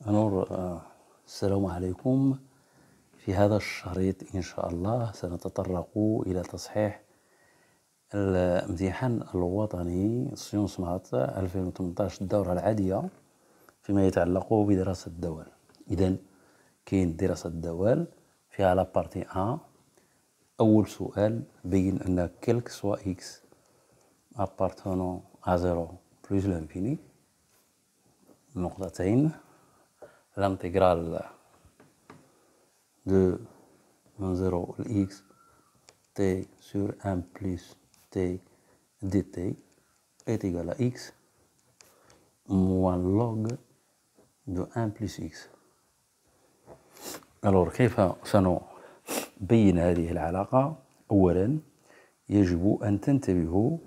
السلام عليكم. في هذا الشريط إن شاء الله سنتطرق إلى تصحيح الامتحان الوطني سيونس مات 2018 الدورة العادية فيما يتعلق بدراسة الدول. إذن كاين دراسة الدول فيها لابارتي أ. أول سؤال بين أن كلك سوا إكس appartenant à 0 plus l'infini نقطتين l'intégrale de 0 x t sur 1 plus t dt est égal à x moins log de 1 plus x. Alors كيف سنبين هذه العلاقة؟ أولا يجب أن تنتبهوا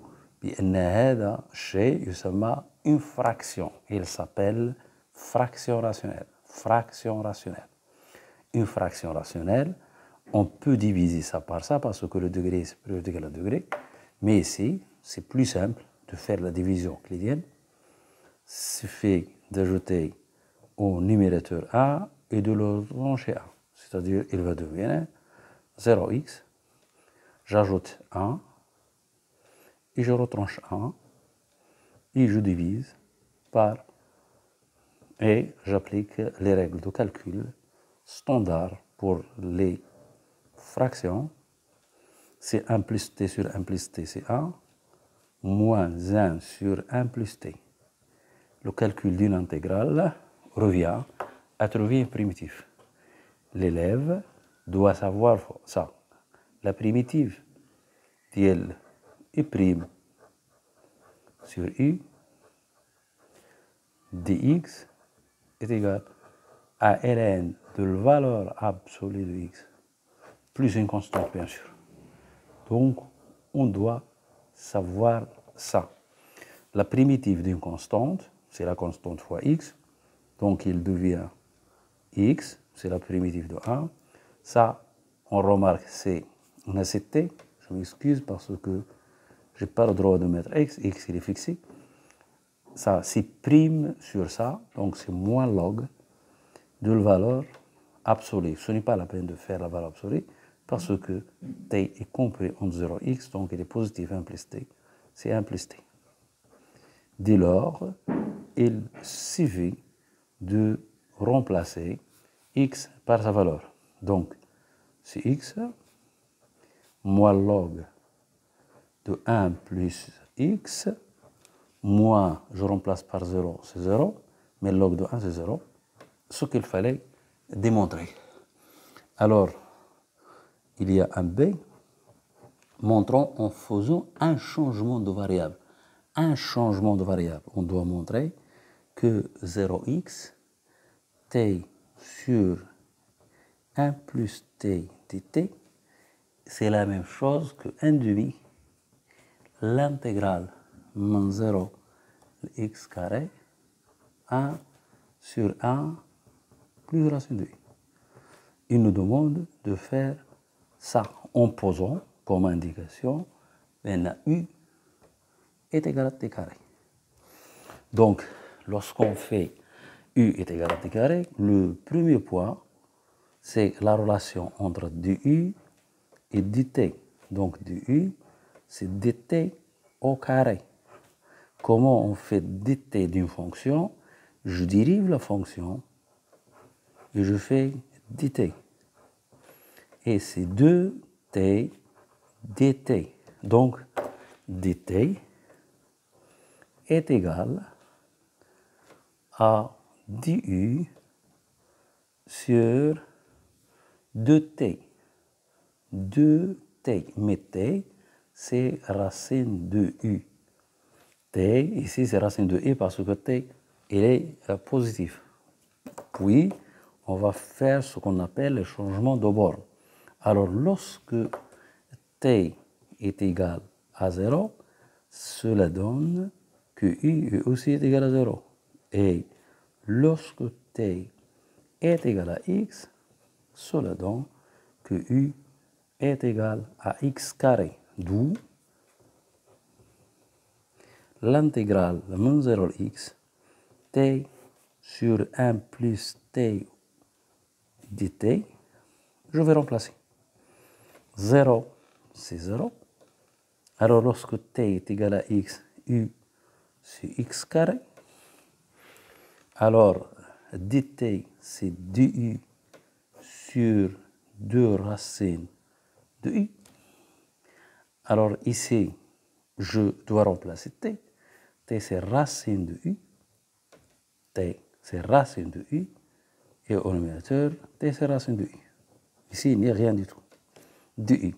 بأن هذا الشيء يسمى une fraction. Il s'appelle fraction rationnelle. Fraction rationnelle. Une fraction rationnelle, on peut diviser ça par ça parce que le degré est supérieur ou égal à degré. Mais ici, c'est plus simple de faire la division euclidienne. Il suffit d'ajouter au numérateur A et de le trancher A. C'est-à-dire, il va devenir 0x. J'ajoute 1 et je retranche 1 et je divise par et j'applique les règles de calcul standard pour les fractions. C'est 1 plus t sur 1 plus t, c'est 1, moins 1 sur 1 plus t. Le calcul d'une intégrale revient à trouver un primitif. L'élève doit savoir ça. La primitive d'L est prime sur U dx est égal à ln de la valeur absolue de x, plus une constante bien sûr. Donc, on doit savoir ça. La primitive d'une constante, c'est la constante fois x, donc il devient x, c'est la primitive de 1. Ça, on remarque, c'est une ACT, je m'excuse parce que je n'ai pas le droit de mettre x, x il est fixé. Ça, c'est prime sur ça, donc c'est moins log de la valeur absolue. Ce n'est pas la peine de faire la valeur absolue parce que t est compris entre 0x, donc il est positif 1 plus t, c'est 1 plus t. Dès lors, il suffit de remplacer x par sa valeur. Donc, c'est x moins log de 1 plus x, moins, je remplace par 0, c'est 0, mais log de 1, c'est 0. Ce qu'il fallait démontrer. Alors, il y a un B, montrons en faisant un changement de variable. Un changement de variable. On doit montrer que 0x, t sur 1 plus t dt, c'est la même chose que 1 demi, l'intégrale moins 0 x carré, 1 sur 1 plus racine de u. Il nous demande de faire ça en posant comme indication maintenant u est égal à t carré. Donc, lorsqu'on fait u est égal à t carré, le premier point, c'est la relation entre du et dt. Donc, du, c'est dt au carré. Comment on fait dt d'une fonction? Je dérive la fonction et je fais dt. Et c'est 2t dt. Donc, dt est égal à du sur 2t. 2t. Mais t, c'est racine de u. T, ici, c'est racine de u parce que t, il est positif. Puis, on va faire ce qu'on appelle le changement de borne. Alors, lorsque t est égal à 0, cela donne que u aussi est égal à 0. Et lorsque t est égal à x, cela donne que u est égal à x carré. D'où l'intégrale de moins 0x t sur 1 plus t dt, je vais remplacer. 0, c'est 0. Alors, lorsque t est égal à x, u, c'est x carré. Alors, dt, c'est du sur 2 racines de u. Alors, ici, je dois remplacer t. T, c'est racine de u. T, c'est racine de u. Et au numérateur, t, c'est racine de u. Ici, il n'y a rien du tout. De u.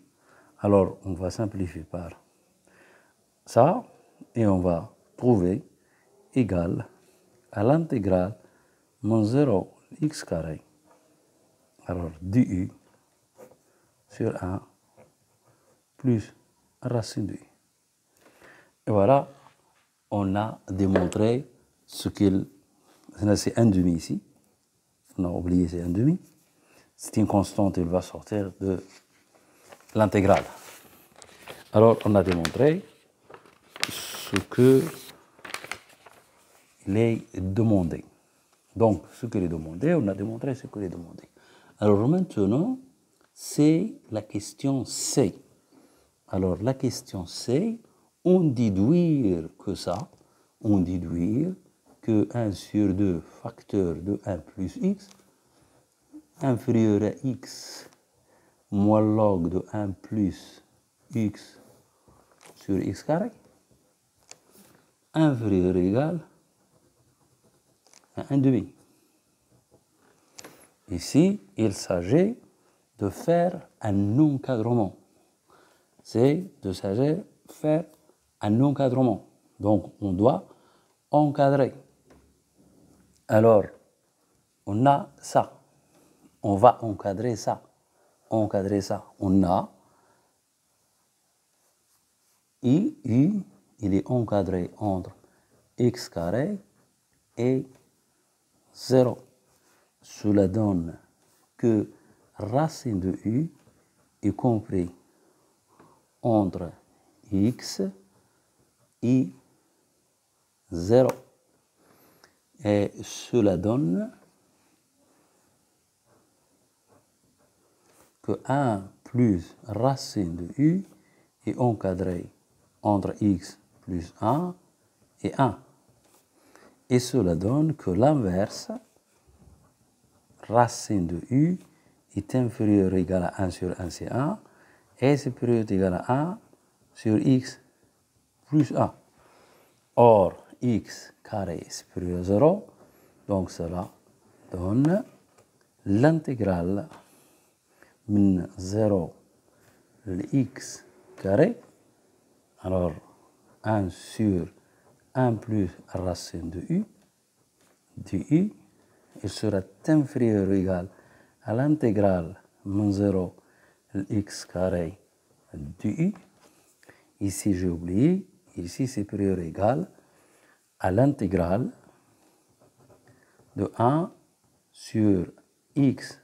Alors, on va simplifier par ça. Et on va trouver égal à l'intégrale moins 0 x carré. Alors, du sur 1 plus racine de u. Et voilà, on a démontré ce qu'il... C'est 1 demi ici. On a oublié, c'est 1 demi. C'est une constante, il va sortir de l'intégrale. Alors, on a démontré ce qu'il est demandé. Donc, ce qu'il est demandé, on a démontré ce qu'il est demandé. Alors maintenant, c'est la question C. Alors, la question C, on déduire que ça, on déduire que 1 sur 2 facteur de 1 plus x inférieur à x moins log de 1 plus x sur x carré inférieur ou égal à 1 demi. Ici, il s'agit de faire un encadrement. C'est de faire un encadrement. Donc, on doit encadrer. Alors, on a ça. On va encadrer ça. Encadrer ça. On a I, il est encadré entre x carré et 0. Cela donne que racine de u est compris entre x et 0. Et cela donne que 1 plus racine de u est encadré entre x plus 1 et 1. Et cela donne que l'inverse, racine de u, est inférieur ou égal à 1 sur 1, c'est 1, et supérieur ou égal à 1 sur x plus 1. Or, x carré est supérieur à 0, donc cela donne l'intégrale min 0 de x carré, alors 1 sur 1 plus racine de u, du il sera inférieur ou égal à l'intégrale min 0 de x carré du. Ici, j'ai oublié, ici, supérieur ou égal à l'intégrale de 1 sur x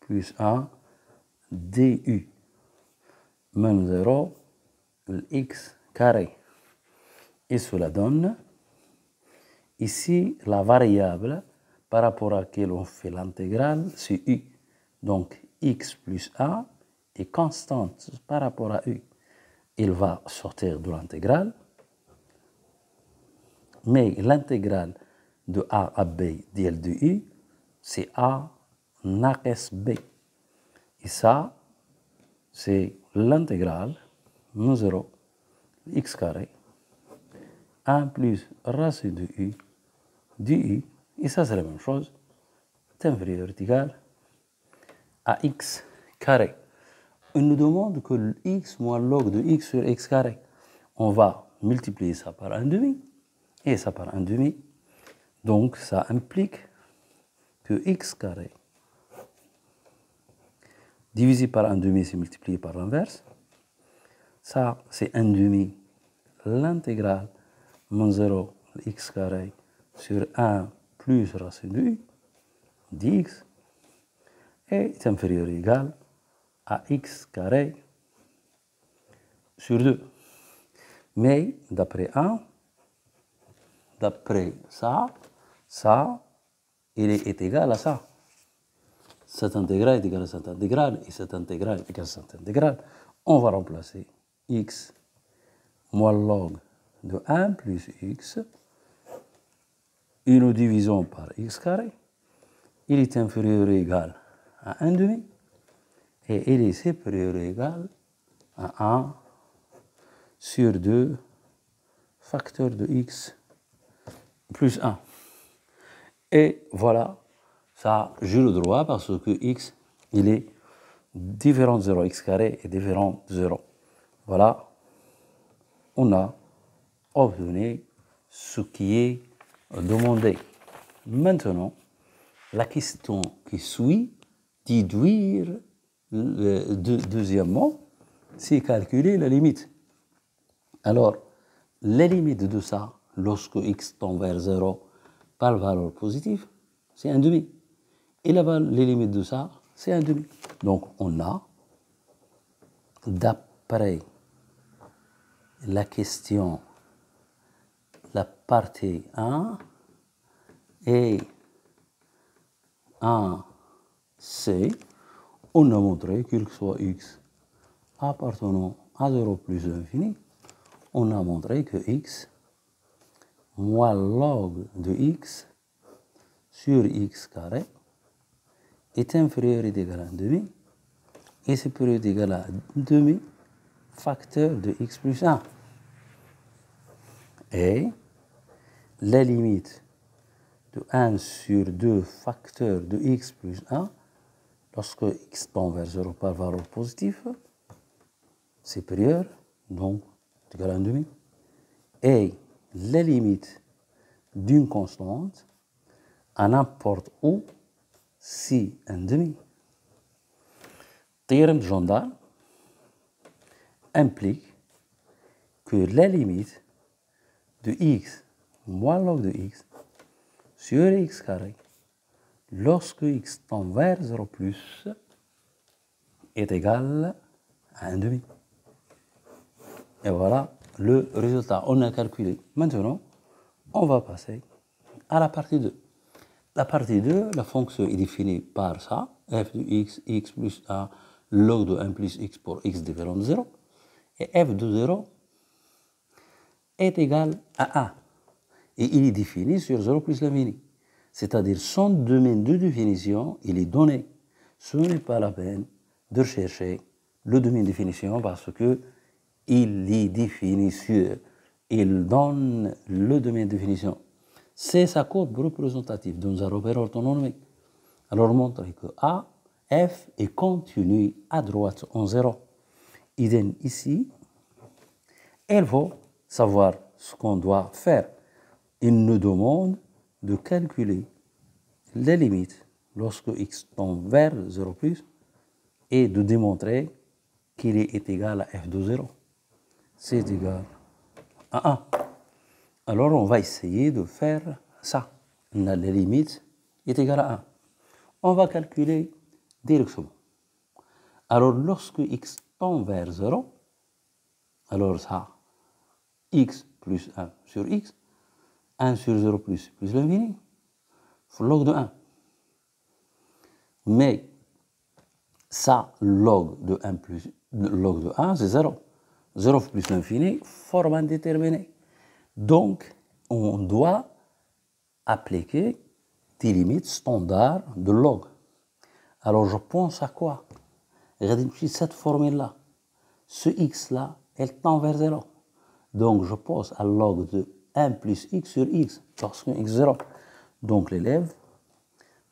plus 1 du. Min 0 de x carré. Et cela donne, ici, la variable par rapport à laquelle on fait l'intégrale, c'est u. Donc, x plus 1 est constante par rapport à u. Il va sortir de l'intégrale, mais l'intégrale de a à b dl de u, c'est a naqs b. Et ça, c'est l'intégrale min 0 x carré 1 plus racine de u du, et ça c'est la même chose, est inférieur ou égal à x carré. On nous demande que x moins log de x sur x carré. On va multiplier ça par 1 demi et ça par 1 demi. Donc ça implique que x carré divisé par 1 demi, c'est multiplié par l'inverse. Ça, c'est 1 demi, l'intégrale moins 0 x carré sur 1 plus racine de u dx est inférieur ou égal à x carré sur 2. Mais d'après ça, il est égal à ça. Cette intégrale est égale à cette intégrale, et cette intégrale est égale à cette intégrale. On va remplacer x moins log de 1 plus x, et nous divisons par x carré. Il est inférieur ou égal à 1 demi, et il est supérieur ou égal à 1 sur 2 facteur de x plus 1. Et voilà, ça j'ai le droit parce que x, il est différent de 0, x carré est différent de 0. Voilà, on a obtenu ce qui est demandé. Maintenant, la question qui suit, déduire, deuxièmement, c'est calculer la limite. Alors, la limite de ça, lorsque x tend vers 0 par valeur positive, c'est 1 demi. Et les limites de ça, c'est 1 demi. Donc, on a, d'après la question, la partie 1 et 1c, on a montré qu'il soit x appartenant à 0 plus l'infini, on a montré que x moins log de x sur x carré est inférieur ou égal à 1 demi et supérieur ou égal à 1 demi facteur de x plus 1. Et la limite de 1 sur 2 facteur de x plus 1, lorsque x tend vers 0 par valeur positive, supérieur, donc égal à 1 demi, et la limite d'une constante à n'importe où, si 1 demi. Théorème de Jondal implique que la limite de x moins log de x sur x carré, lorsque x tend vers 0 plus, est égal à 1 demi. Et voilà le résultat. On a calculé. Maintenant, on va passer à la partie 2. La partie 2, la fonction est définie par ça, f de x, x plus 1, log de 1 plus x pour x différent de 0. Et f de 0 est égal à 1. Et il est défini sur 0 plus l'infini. C'est-à-dire son domaine de définition, il est donné. Ce n'est pas la peine de chercher le domaine de définition parce que il est défini sur, il donne le domaine de définition. C'est sa courbe représentative dans un repère orthonormique. Alors montrer que A, F est continu à droite en 0. Idem ici, il faut savoir ce qu'on doit faire. Il nous demande de calculer les limites lorsque x tend vers 0 plus et de démontrer qu'il est égal à f de 0. C'est égal à 1. Alors on va essayer de faire ça. La limite est égale à 1. On va calculer directement. Alors lorsque x tend vers 0, alors ça, x plus 1 sur x, 1 sur 0 plus l'infini, log de 1. Mais ça, log de 1 plus log de 1, c'est 0. 0 plus l'infini, forme indéterminée. Donc, on doit appliquer des limites standards de log. Alors, je pense à quoi? Regardez cette formule-là. Ce x-là, elle tend vers 0. Donc, je pense à log de 1 plus x sur x, parce que x est 0. Donc, l'élève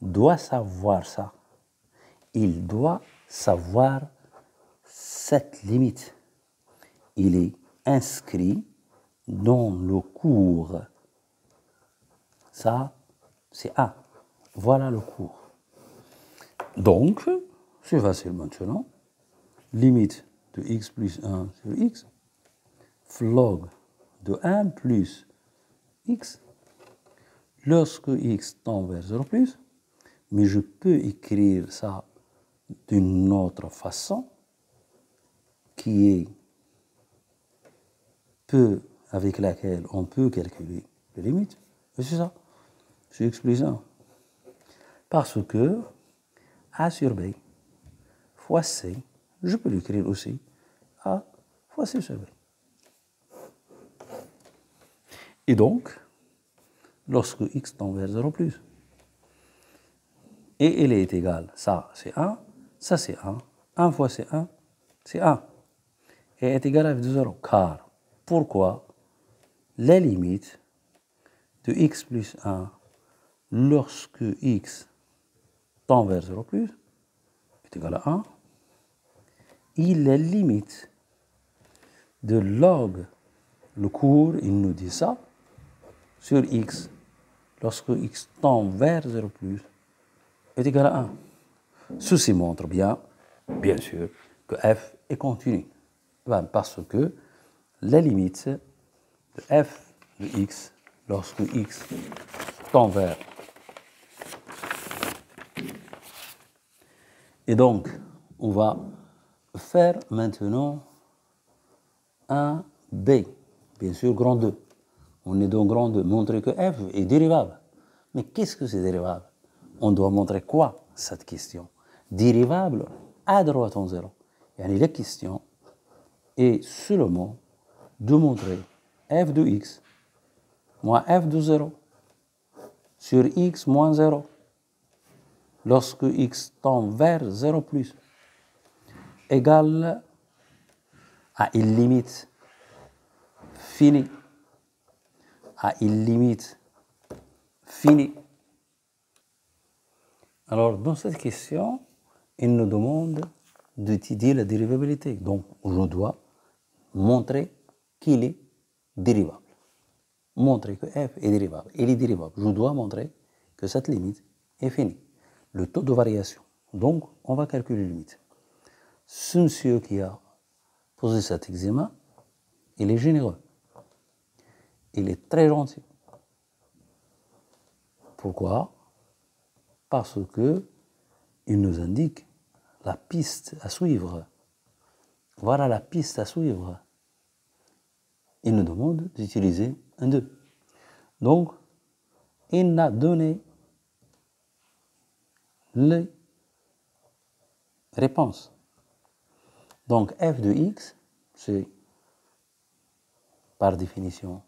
doit savoir ça. Il doit savoir cette limite. Il est inscrit dans le cours. Ça, c'est A. Voilà le cours. Donc, c'est facile maintenant. Limite de x plus 1 sur x, log de 1 plus x, lorsque x tend vers 0 plus, mais je peux écrire ça d'une autre façon, qui est peu avec laquelle on peut calculer les limites. Et c'est ça, c'est x plus 1. Parce que A sur B fois C, je peux l'écrire aussi, A fois C sur B. Et donc, lorsque x tend vers 0 plus, et il est égal, ça c'est 1, ça c'est 1, 1 fois c'est 1, c'est 1, et est égal à f de 0, car, pourquoi la limite de x plus 1 lorsque x tend vers 0 plus est égal à 1, et la limite de log, le cours, il nous dit ça, sur x, lorsque x tend vers 0 plus, est égal à 1. Ceci montre bien sûr, que f est continu. Parce que la limite de f de x, lorsque x tend vers. Et donc, on va faire maintenant un b, bien sûr grand 2. On est dans grand 2, montrer que f est dérivable. Mais qu'est-ce que c'est dérivable? On doit montrer quoi, cette question? Dérivable à droite en 0. Et la question est seulement de montrer f de x moins f de 0 sur x moins 0 lorsque x tend vers 0 plus égale à une limite finie. À une limite finie. Alors, dans cette question, il nous demande d'étudier la dérivabilité. Donc, je dois montrer qu'il est dérivable. Montrer que f est dérivable. Il est dérivable. Je dois montrer que cette limite est finie. Le taux de variation. Donc, on va calculer la limite. Ce monsieur qui a posé cet examen, il est généreux. Il est très gentil. Pourquoi? Parce que il nous indique la piste à suivre. Voilà la piste à suivre. Il nous demande d'utiliser un 2. Donc, il a donné les réponses. Donc, f de x, c'est par définition,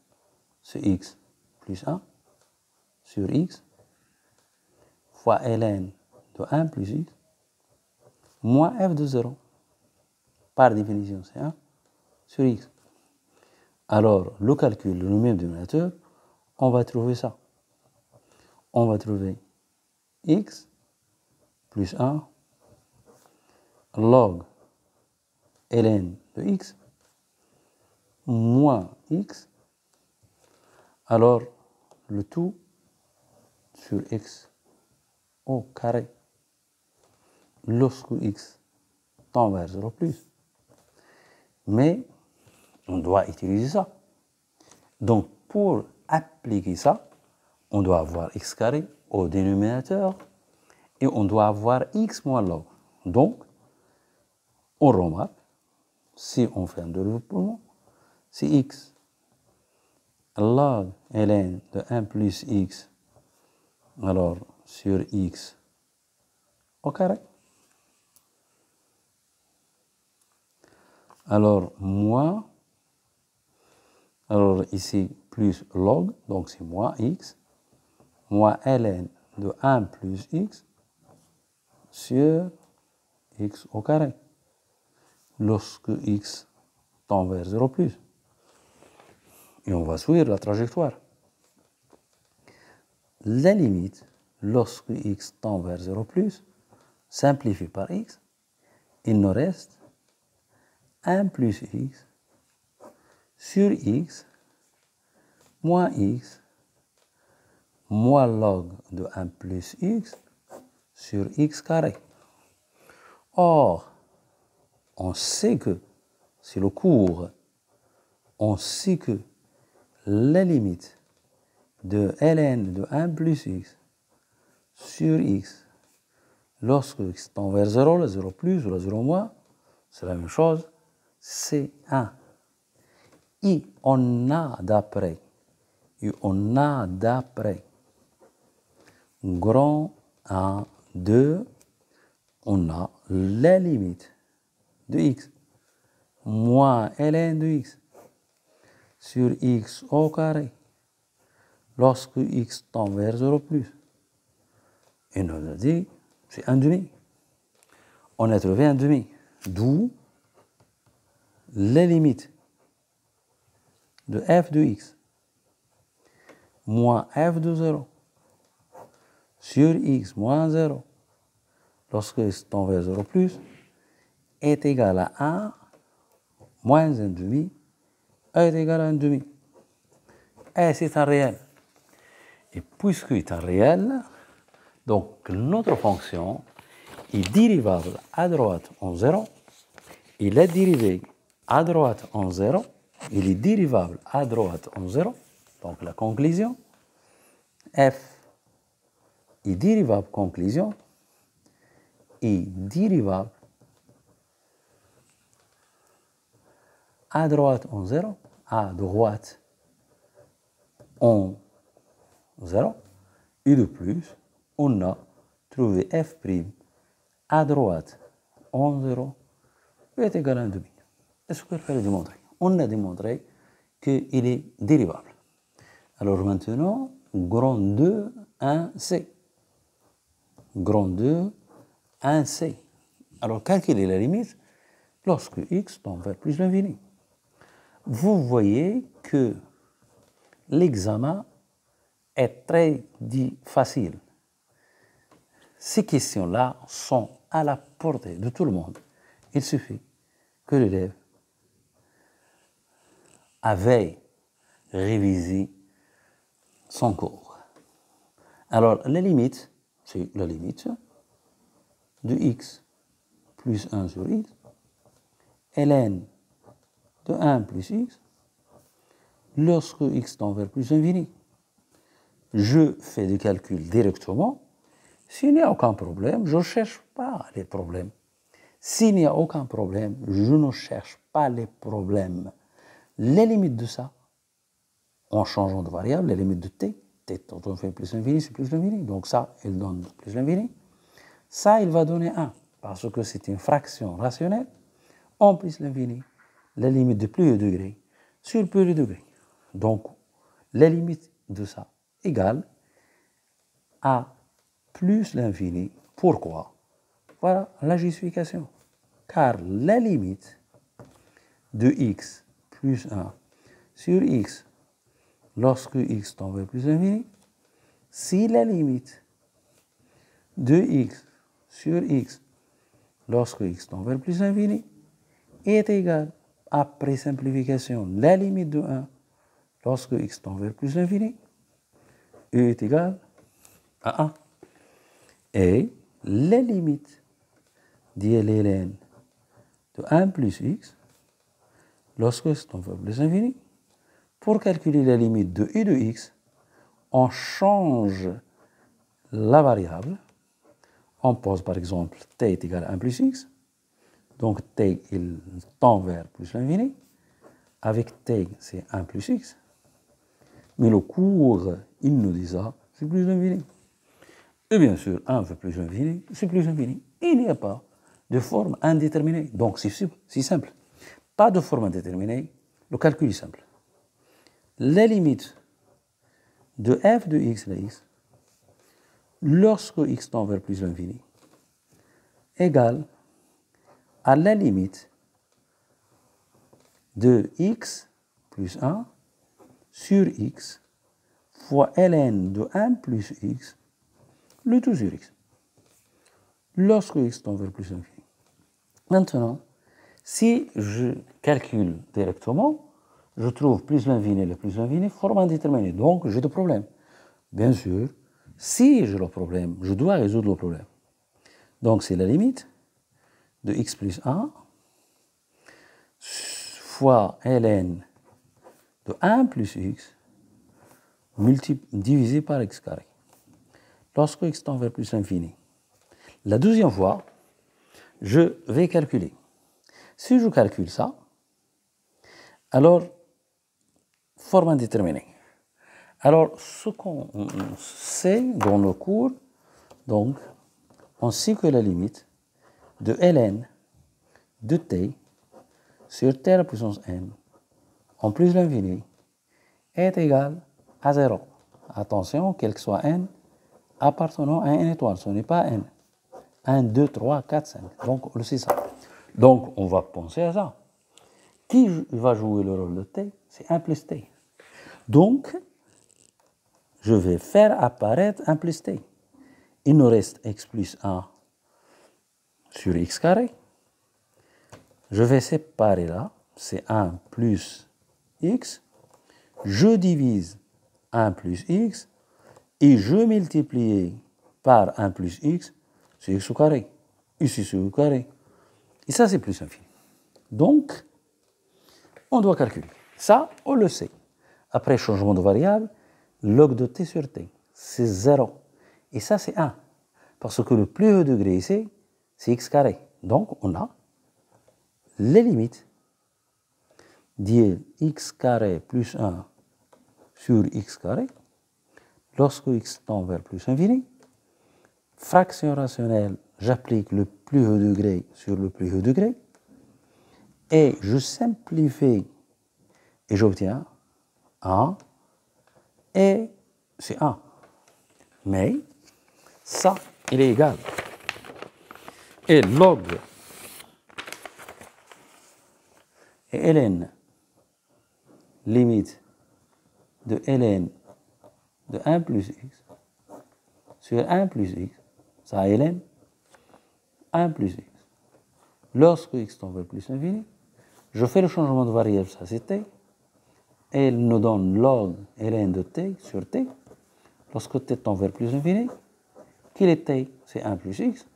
c'est x plus 1 sur x fois ln de 1 plus x moins f de 0. Par définition, c'est 1 sur x. Alors, le calcul, le même dénominateur, on va trouver ça. On va trouver x plus 1 log ln de x moins x. Alors, le tout sur x au carré lorsque x tend vers 0 plus. Mais on doit utiliser ça. Donc, pour appliquer ça, on doit avoir x carré au dénominateur et on doit avoir x moins log. Donc, on remarque, si on fait un développement, c'est x log ln de 1 plus x, alors sur x au carré. Alors, moins, alors ici, plus log, donc c'est moins x, moins ln de 1 plus x sur x au carré, lorsque x tend vers 0 plus. Et on va suivre la trajectoire. La limite, lorsque x tend vers 0 plus, simplifie par x, il nous reste 1 plus x sur x moins x moins log de 1 plus x sur x carré. Or, on sait que, c'est le cours, on sait que la limite de ln de 1 plus x sur x, lorsque x tend vers 0, la 0 plus ou la 0 moins, c'est la même chose, c'est 1. Et on a d'après grand 1, 2, on a la limite de x moins ln de x sur x au carré lorsque x tend vers 0 plus. Et nous a dit, c'est 1 demi. On a trouvé 1 demi, d'où les limites de f de x moins f de 0 sur x moins 0 lorsque x tend vers 0 plus est égal à 1 moins 1 demi est égal à 1 demi. Et c'est un réel. Et puisque c'est un réel, donc notre fonction est dérivable à droite en 0, il est dérivé à droite en 0, il est dérivable à droite en 0, donc la conclusion, f est dérivable conclusion, est dérivable à droite en 0, à droite en 0, et de plus, on a trouvé f' à droite en 0 est égal à 1 demi. Est-ce qu'il fallait démontrer? On a démontré qu'il est dérivable. Alors maintenant, grand 2, 1c. Grand 2, 1c. Alors calculer la limite lorsque x tend vers plus l'infini. Vous voyez que l'examen est très facile. Ces questions-là sont à la portée de tout le monde. Il suffit que l'élève avait révisé son cours. Alors, la limite, c'est la limite de x plus 1 sur x, ln de 1 plus x, lorsque x tend vers plus infini. Je fais des calculs directement. S'il n'y a aucun problème, je ne cherche pas les problèmes. S'il n'y a aucun problème, je ne cherche pas les problèmes. Les limites de ça, en changeant de variable, les limites de t, quand on fait plus l'infini, c'est plus l'infini. Donc ça, il donne plus l'infini. Ça, il va donner 1, parce que c'est une fraction rationnelle, en plus l'infini, la limite de plus de degré sur plus de degré. Donc, la limite de ça égale à plus l'infini. Pourquoi? Voilà la justification. Car la limite de x plus 1 sur x lorsque x tend vers plus l'infini, si la limite de x sur x lorsque x tend vers plus l'infini est égale, après simplification, la limite de 1 lorsque x tend vers plus l'infini est égale à 1. Et la limite d'ln de 1 plus x lorsque x tend vers plus l'infini, pour calculer la limite de i de x, on change la variable. On pose par exemple t est égal à 1 plus x. Donc t, il tend vers plus l'infini. Avec t, c'est 1 plus x. Mais le cours, il nous dit ça, c'est plus l'infini. Et bien sûr, 1 veut plus l'infini, c'est plus l'infini. Il n'y a pas de forme indéterminée. Donc c'est simple. Pas de forme indéterminée, le calcul est simple. La limite de f de x de x, lorsque x tend vers plus l'infini, égale à la limite de x plus 1 sur x fois ln de 1 plus x, le tout sur x, lorsque x tend vers plus l'infini. Maintenant, si je calcule directement, je trouve plus l'infini, le plus l'infini, forme indéterminée. Donc, j'ai des problèmes. Bien sûr, si j'ai le problème, je dois résoudre le problème. Donc, c'est la limite de x plus 1 fois ln de 1 plus x divisé par x carré. Lorsque x tend vers plus l'infini. La deuxième fois, je vais calculer. Si je calcule ça, alors, forme indéterminée. Alors, ce qu'on sait dans le cours, Donc, on sait que la limite de ln de t sur t à la puissance n en plus l'infini est égale à 0. Attention, quel que soit n appartenant à n étoile, ce n'est pas n. 1, 2, 3, 4, 5. Donc, on le sait ça. Donc, on va penser à ça. Qui va jouer le rôle de t? C'est 1 plus t. Donc, je vais faire apparaître 1 plus t. Il nous reste x plus 1 sur x carré. Je vais séparer là, c'est 1 plus x. Je divise 1 plus x et je multiplie par 1 plus x, c'est x au carré. Ici, c'est x au carré. Et ça, c'est plus infini. Donc, on doit calculer. Ça, on le sait. Après changement de variable, log de t sur t, c'est 0. Et ça, c'est 1. Parce que le plus haut degré ici, c'est x carré. Donc, on a les limites d'x carré plus 1 sur x carré, lorsque x tend vers plus infini. Fraction rationnelle, j'applique le plus haut degré sur le plus haut degré. Et je simplifie et j'obtiens 1. Et c'est 1. Mais ça, il est égal. Et log et ln, limite de ln de 1 plus x sur 1 plus x, ça ln, 1 plus x. Lorsque x tend vers plus infini, je fais le changement de variable, ça c'est t, et il nous donne log ln de t sur t. Lorsque t tend vers plus infini, qu'il est t, c'est 1 plus x,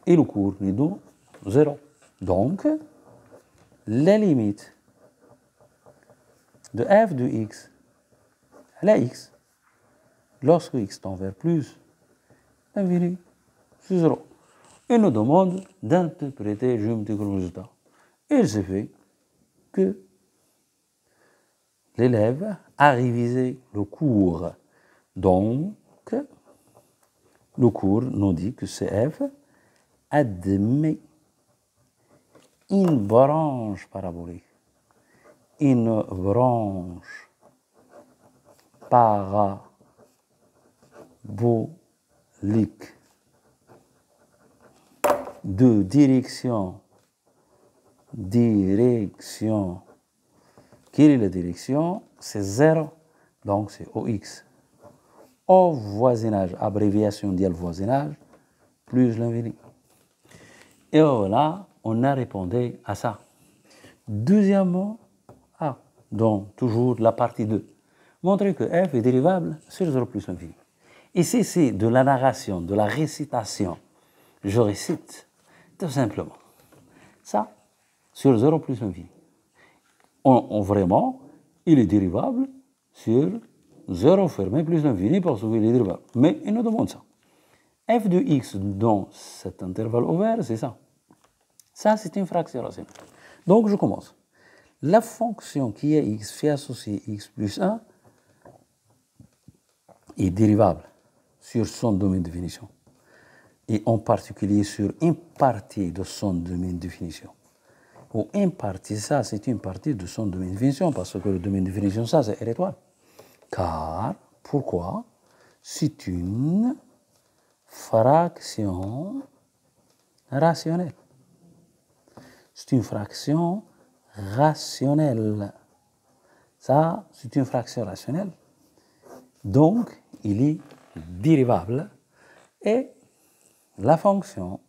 et le cours nous donne 0. Donc, la limite de f de x à la x, lorsque x tend vers plus infini, c'est 0. Il nous demande d'interpréter géométriquement le résultat. Et il s'est fait que l'élève a révisé le cours. Donc, le cours nous dit que CF admet une branche parabolique. Une branche parabolique de direction. Quelle est la direction? C'est 0, donc c'est OX. Au voisinage, abréviation d'IA le voisinage, plus l'infini. Et voilà, on a répondu à ça. Deuxièmement, donc toujours la partie 2. Montrer que f est dérivable sur 0 plus l'infini. Ici, c'est de la narration, de la récitation. Je récite tout simplement. Ça, sur 0 plus l'infini. Vraiment, il est dérivable sur 0 fermé plus l'infini parce qu'il est dérivable. Mais il nous demande ça. F de x dans cet intervalle ouvert, c'est ça. Ça, c'est une fraction rationnelle. Donc, je commence. La fonction qui est x fait associer x plus 1 est dérivable sur son domaine de définition. Et en particulier sur une partie de son domaine de définition. Ou une partie, ça, c'est une partie de son domaine de définition, parce que le domaine de définition, ça, c'est R étoile. Car, pourquoi? C'est une fraction rationnelle. C'est une fraction rationnelle. Ça, c'est une fraction rationnelle. Donc, il est dérivable. Et la fonction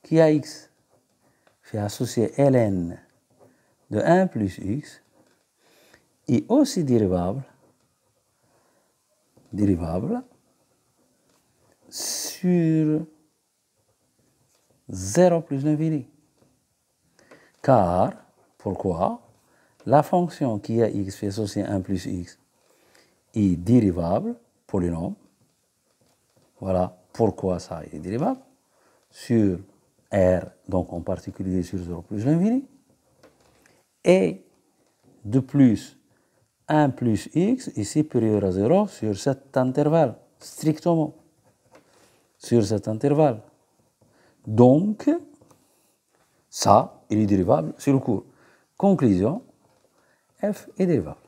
qui a x fait associer ln de 1 plus x est aussi dérivable sur 0 plus l'infini. Car, pourquoi? La fonction qui a x fait associer 1 plus x est dérivable, polynôme. Voilà pourquoi ça est dérivable. Sur R, donc en particulier sur 0 plus l'infini. Et de plus, 1 plus x est supérieur à 0 sur cet intervalle, strictement. sur cet intervalle. Donc, ça, il est dérivable sur le cours. Conclusion, f est dérivable.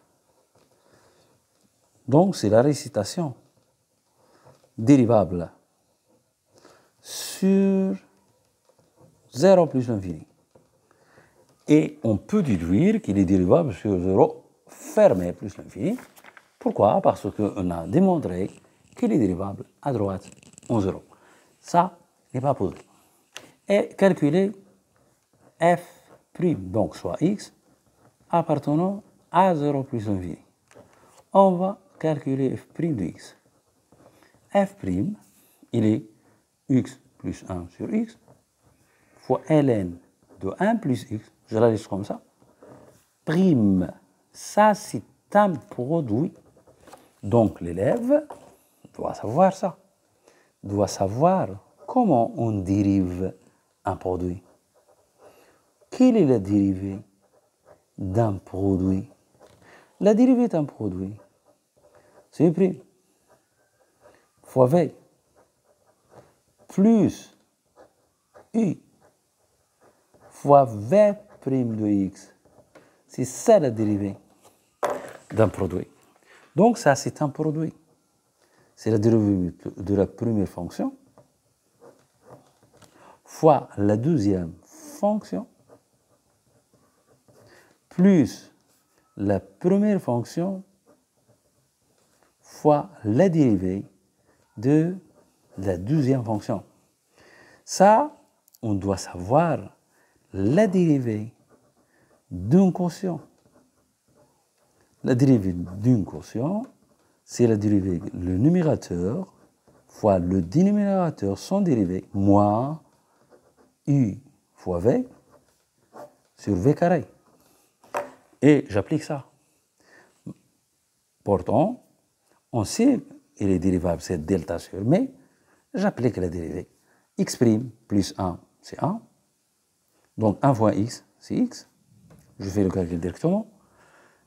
Donc, c'est la récitation dérivable sur 0 plus l'infini. Et on peut déduire qu'il est dérivable sur 0 fermé plus l'infini. Pourquoi? Parce qu'on a démontré qu'il est dérivable à droite en 0. Ça n'est pas posé. Et calculer f', donc soit x, appartenant à 0 plus l'infini. On va calculer f' de x. F', il est x plus 1 sur x, fois ln de 1 plus x, je la laisse comme ça. Prime, ça c'est un produit. Donc l'élève doit savoir ça, doit savoir comment on dérive un produit. Quelle est la dérivée d'un produit? La dérivée d'un produit, c'est prime fois v plus u fois v' de x. C'est ça la dérivée d'un produit. Donc ça, c'est un produit. C'est la dérivée de la première fonction fois la deuxième fonction plus la première fonction fois la dérivée de la deuxième fonction. Ça, on doit savoir la dérivée d'un quotient. La dérivée d'un quotient, c'est la dérivée, le numérateur fois le dénominateur sont dérivés, moins u fois v sur v carré. Et j'applique ça. Pourtant, on sait qu'il est dérivable, c'est delta sur, mais j'applique la dérivée. X' plus 1, c'est 1. Donc 1 fois x, c'est x. Je fais le calcul directement.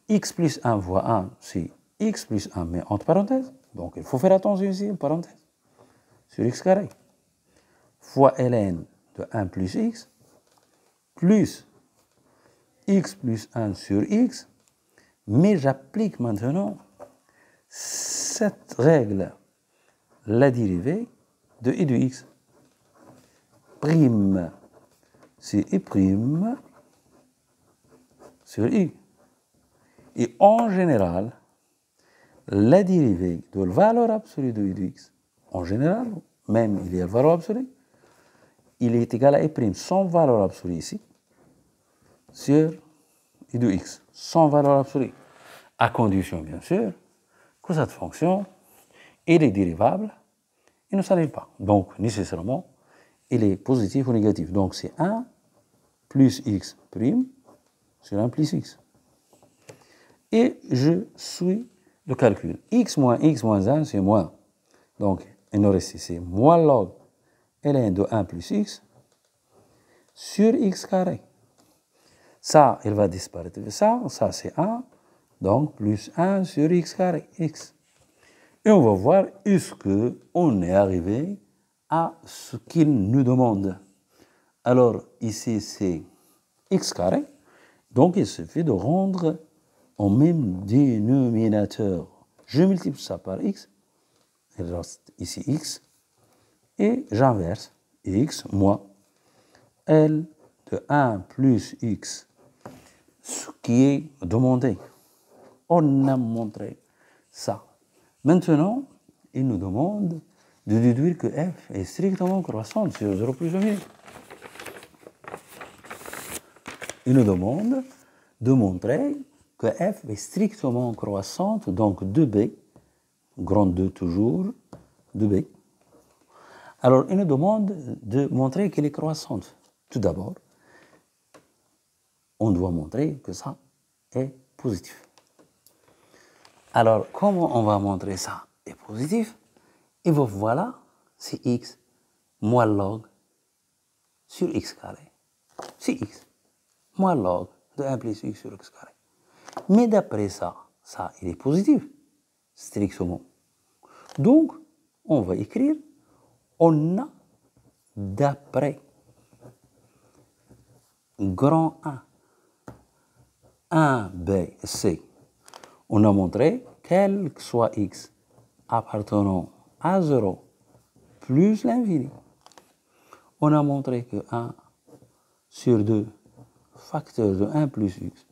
X plus 1 fois 1, c'est x plus 1, mais entre parenthèses. Donc il faut faire attention ici, parenthèse. Sur x carré. Fois ln de 1 plus x, plus x plus 1 sur x. Mais j'applique maintenant cette règle, la dérivée de i de x. Prime, c'est i prime sur i. Et en général, la dérivée de la valeur absolue de i de x, en général, même il y a la valeur absolue, il est égal à i' sans valeur absolue ici, sur i de x, sans valeur absolue, à condition, bien sûr, que cette fonction, elle est dérivable, et ne s'annule pas. Donc, nécessairement, il est positif ou négatif. Donc, c'est 1 plus x' sur 1 plus x. Et je suis le calcul. X moins 1, c'est moins. Donc, il nous reste ici moins log ln de 1 plus x sur x carré. Ça, il va disparaître de ça. Ça, c'est 1. Donc, plus 1 sur x carré, x. Et on va voir est-ce qu'on est arrivé à ce qu'il nous demande. Alors, ici, c'est x carré. Donc, il suffit de rendre au même dénominateur. Je multiplie ça par x. Il reste ici x. Et j'inverse x moins L de 1 plus x. Ce qui est demandé. On a montré ça. Maintenant, il nous demande de déduire que f est strictement croissante sur 0 plus l'infini. Il nous demande de montrer que f est strictement croissante, donc 2b, grand 2 toujours, 2b. Alors, il nous demande de montrer qu'elle est croissante. Tout d'abord, on doit montrer que ça est positif. Alors, comment on va montrer ça est positif? Et voilà, c'est x moins log sur x carré. C'est x moins log de 1 plus x sur x carré. Mais d'après ça, il est positif, strictement. Donc, on va écrire On a, d'après grand A, B, C, on a montré, quel que soit x appartenant à 0 plus l'infini, on a montré que 1 sur 2 facteur de 1 plus x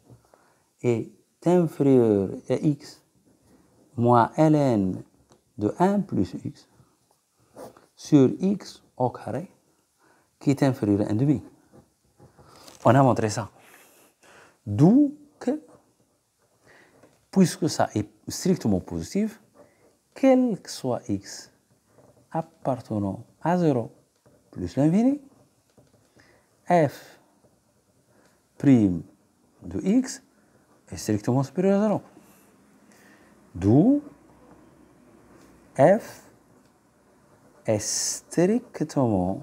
est inférieur à x moins ln de 1 plus x sur x au carré qui est inférieur à 1 demi. On a montré ça. D'où que, puisque ça est strictement positif, quel que soit x appartenant à 0 plus l'infini, f' de x est strictement supérieur à 0. D'où f est strictement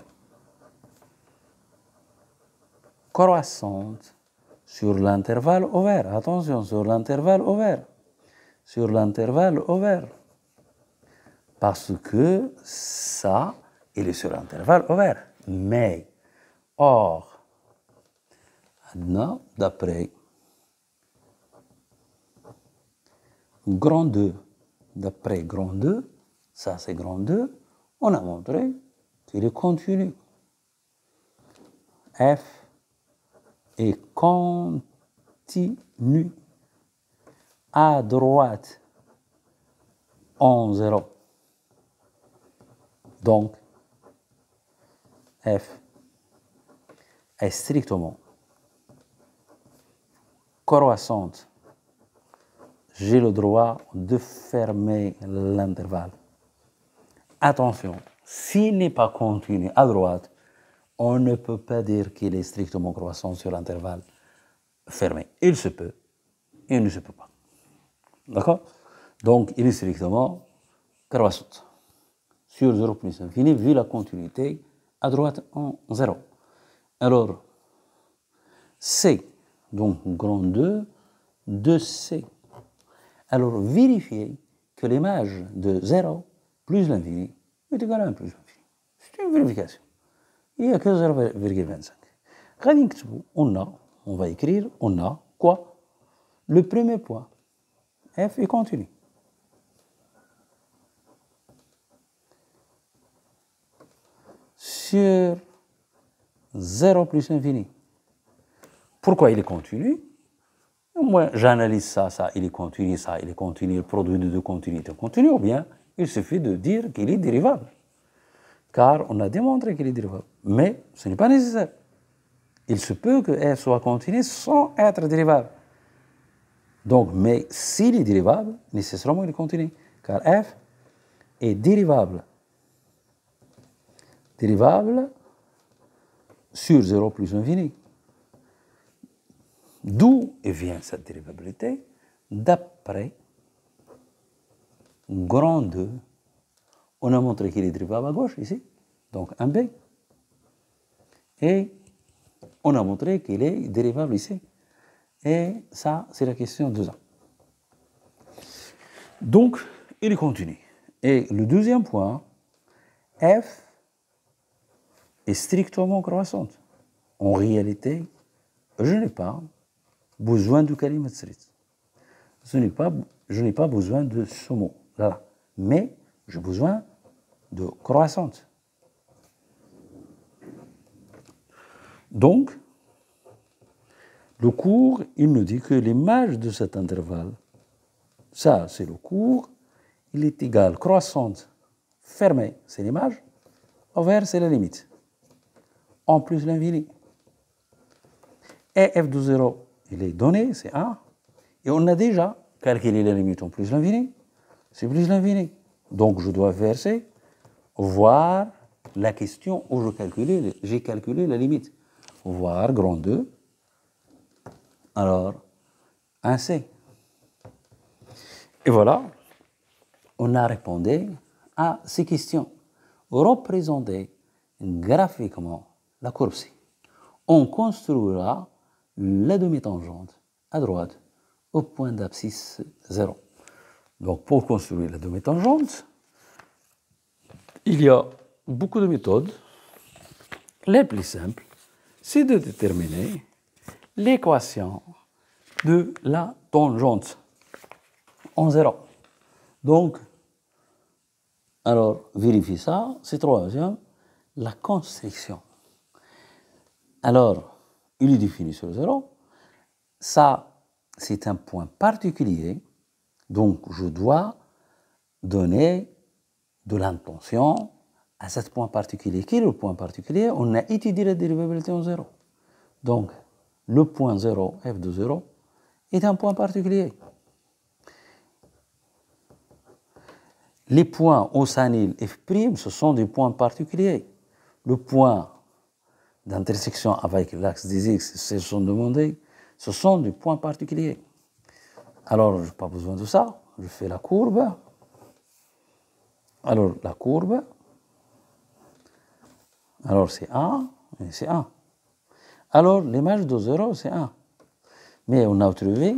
croissante sur l'intervalle ouvert. Attention, sur l'intervalle ouvert. Sur l'intervalle ouvert. Parce que ça, il est sur l'intervalle ouvert. Mais, or, d'après grand 2, d'après grand 2, ça c'est grand 2, on a montré qu'il est continu. F est continu à droite en 0. Donc, f est strictement croissante. J'ai le droit de fermer l'intervalle. Attention, s'il n'est pas continu à droite, on ne peut pas dire qu'il est strictement croissant sur l'intervalle fermé. Il se peut, il ne se peut pas. D'accord? Donc, il est strictement croissant sur 0 plus infini, vu la continuité à droite en 0. Alors, C, donc grand 2, de C. Alors, vérifiez que l'image de 0 plus l'infini est égale à 1 plus l'infini. C'est une vérification. Il n'y a que 0,25. On va écrire, on a quoi? Le premier point, f est continu. Sur 0 plus infini. Pourquoi il est continu? Moi, j'analyse ça, il est continu, ça, il est continu, le produit de deux continuités continue, ou bien il suffit de dire qu'il est dérivable. Car on a démontré qu'il est dérivable. Mais ce n'est pas nécessaire. Il se peut que f soit continu sans être dérivable. Donc, mais s'il est dérivable, nécessairement il est continu. Car f est dérivable. Dérivable sur 0 plus infini. D'où vient cette dérivabilité? D'après grand 2, on a montré qu'il est dérivable à gauche ici, donc 1b. Et on a montré qu'il est dérivable ici. Et ça, c'est la question 2a. Donc, il est continu. Et le deuxième point, f est strictement croissante. En réalité, je n'ai pas besoin de Kalimat Srit. Je n'ai pas besoin de ce mot là, mais j'ai besoin de croissante. Donc, le cours, il nous dit que l'image de cet intervalle, ça c'est le cours, il est égal croissante fermée, c'est l'image, ouvert c'est la limite, en plus l'infini. Et f de 0, il est donné, c'est 1, et on a déjà calculé la limite en plus l'infini, c'est plus l'infini. Donc je dois verser, voir la question où j'ai calculé la limite. Voir grand 2, alors 1c. Et voilà, on a répondu à ces questions. Représenter graphiquement la courbe C. On construira la demi-tangente à droite au point d'abscisse 0. Donc pour construire la demi-tangente, il y a beaucoup de méthodes. Les plus simples, c'est de déterminer l'équation de la tangente en zéro. Donc, alors, vérifiez ça. C'est troisième, la constriction. Alors, il est défini sur zéro. Ça, c'est un point particulier. Donc, je dois donner de l'intention à ce point particulier. Quel est le point particulier? On a étudié la dérivabilité en zéro. Donc, le point 0, f de 0, est un point particulier. Les points au sanil f', ce sont des points particuliers. Le point d'intersection avec l'axe des x, ce sont demandés, ce sont des points particuliers. Alors, je n'ai pas besoin de ça. Je fais la courbe. Alors, la courbe, alors c'est 1 et c'est 1. Alors, l'image de 0, c'est 1. Mais on a trouvé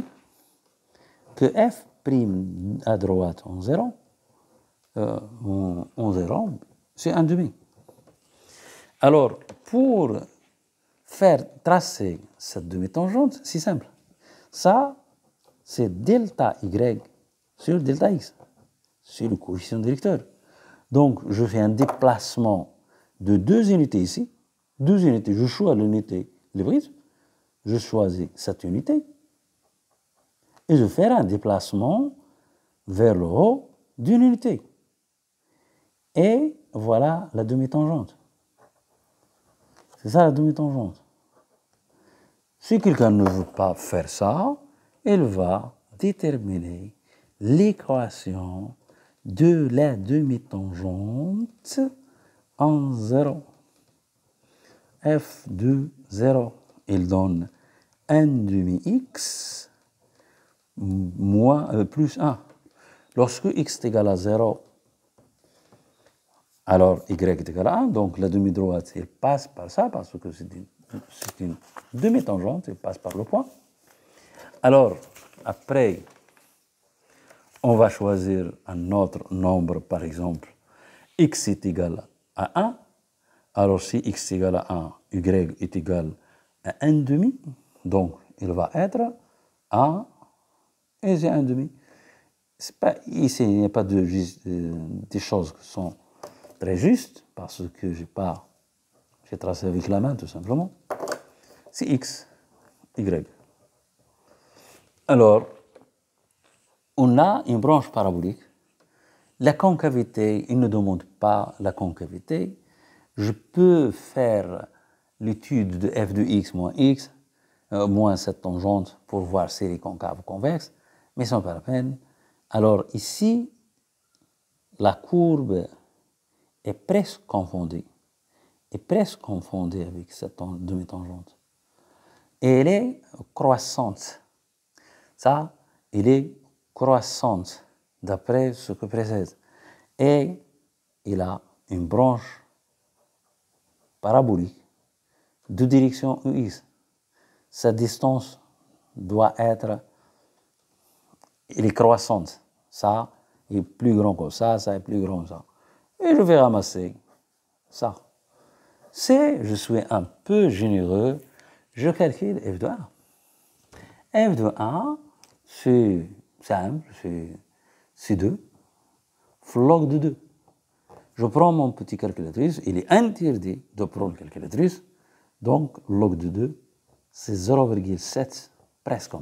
que f' à droite en 0, c'est 1 demi. Alors, pour faire tracer cette demi-tangente, c'est simple. Ça, c'est delta y sur delta x, c'est le coefficient directeur. Donc, je fais un déplacement de 2 unités ici, 2 unités, je choisis l'unité le prisme, je choisis cette unité, et je fais un déplacement vers le haut d'une unité. Et voilà la demi-tangente. C'est ça la demi-tangente. Si quelqu'un ne veut pas faire ça, il va déterminer l'équation de la demi-tangente en 0. f de 0, il donne 1 demi x plus 1. Lorsque x est égal à 0, alors y est égal à 1, donc la demi-droite, elle passe par ça, parce que c'est une demi-tangente, elle passe par le point. Alors, après, on va choisir un autre nombre, par exemple, x est égal à 1. Alors, si x est égal à 1, y est égal à 1 demi, donc il va être 1 et c'est 1 demi. Ici, il n'y a pas des choses qui sont très justes, parce que j'ai tracé avec la main, tout simplement. C'est x, y. Alors, on a une branche parabolique. La concavité, il ne demande pas la concavité. Je peux faire l'étude de f de x moins x, moins cette tangente, pour voir si elle est concave ou convexe, mais ce n'est pas la peine. Alors ici, la courbe est presque confondue avec cette demi-tangente. Et elle est croissante. Ça, elle est croissante d'après ce que précède. Et il a une branche parabolique de direction UX. Sa distance doit être, elle est croissante. Ça est plus grand que ça est plus grand que ça. Et je vais ramasser ça. Je suis un peu généreux, je calcule f de 1. f de 1, c'est simple, c'est 2, log de 2. Je prends mon petit calculatrice, il est interdit de prendre calculatrice, donc log de 2, c'est 0,7, presque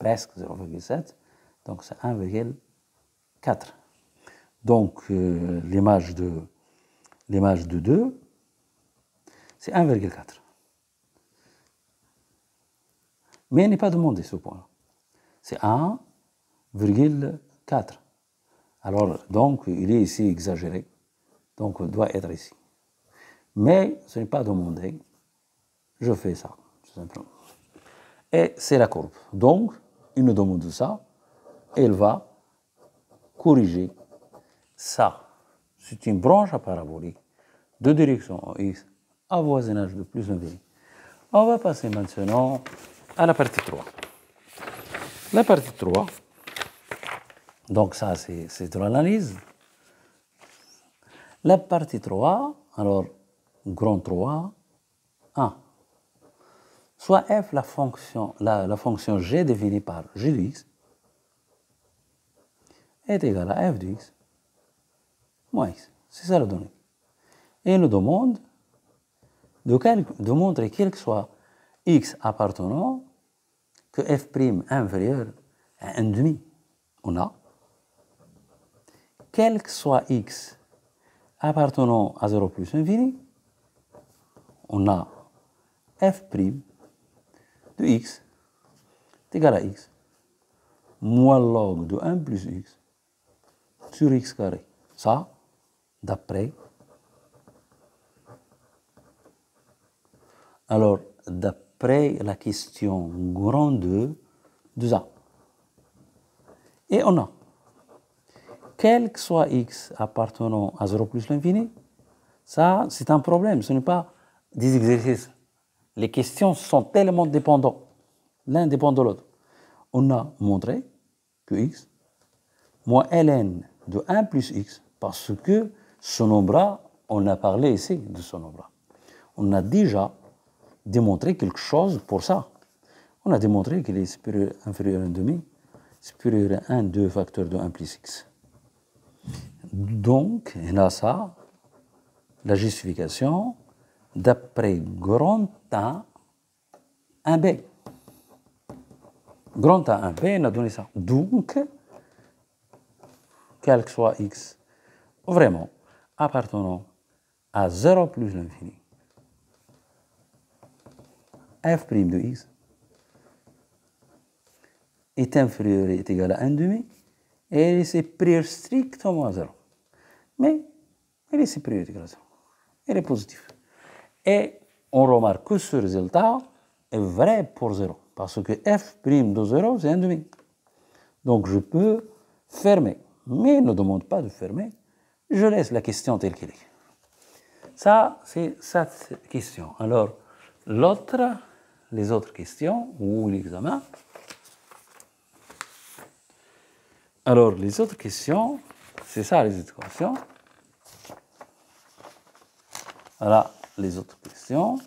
0,7, donc c'est 1,4. Donc l'image de 2, c'est 1,4. Mais il n'est pas demandé ce point. C'est 1,4. Alors, donc, il est ici exagéré. Donc, il doit être ici. Mais ce n'est pas demandé. Je fais ça, tout simplement. Et c'est la courbe. Donc, il nous demande ça. Et il va corriger ça. C'est une branche parabolique de direction en x à voisinage de plus infini. On va passer maintenant à la partie 3. La partie 3, donc ça c'est de l'analyse. La partie 3, alors, grand 3, 1. Soit f, la fonction g définie par g de x, est égale à f de x moins x. C'est ça la donnée. Et il nous demande de montrer quel que soit x appartenant que f' inférieur à 1,5. On a quel que soit x appartenant à 0 plus infini, on a f' de x est égal à x moins log de 1 plus x sur x carré. Ça, d'après. Alors, d'après la question grand 2 de ça. Et on a, quel que soit x appartenant à 0 plus l'infini, ça, c'est un problème, ce n'est pas des exercices. Les questions sont tellement dépendantes, l'un dépend de l'autre. On a montré que x moins ln de 1 plus x, parce que ce nombre, on a parlé ici de ce nombre. On a déjà démontré quelque chose pour ça. On a démontré qu'il est supérieur, inférieur à 1,5, supérieur à 1, 2 facteur de 1 plus x. Donc, on a ça, la justification d'après grand A, 1b. Grand A, 1b, on a donné ça. Donc, quel que soit x, vraiment, appartenant à 0 plus l'infini, f' de x est inférieur, est égal à 1,5, et il est supérieur strictement à 0. Mais il est supérieur à 0. Il est positif. Et on remarque que ce résultat est vrai pour 0, parce que f' de 0, c'est 1,5. Donc je peux fermer, mais il ne demande pas de fermer. Je laisse la question telle qu'elle est. Ça, c'est cette question. Alors, les autres questions, ou l'examen. Alors, les autres questions, c'est ça les autres questions. Voilà les autres questions.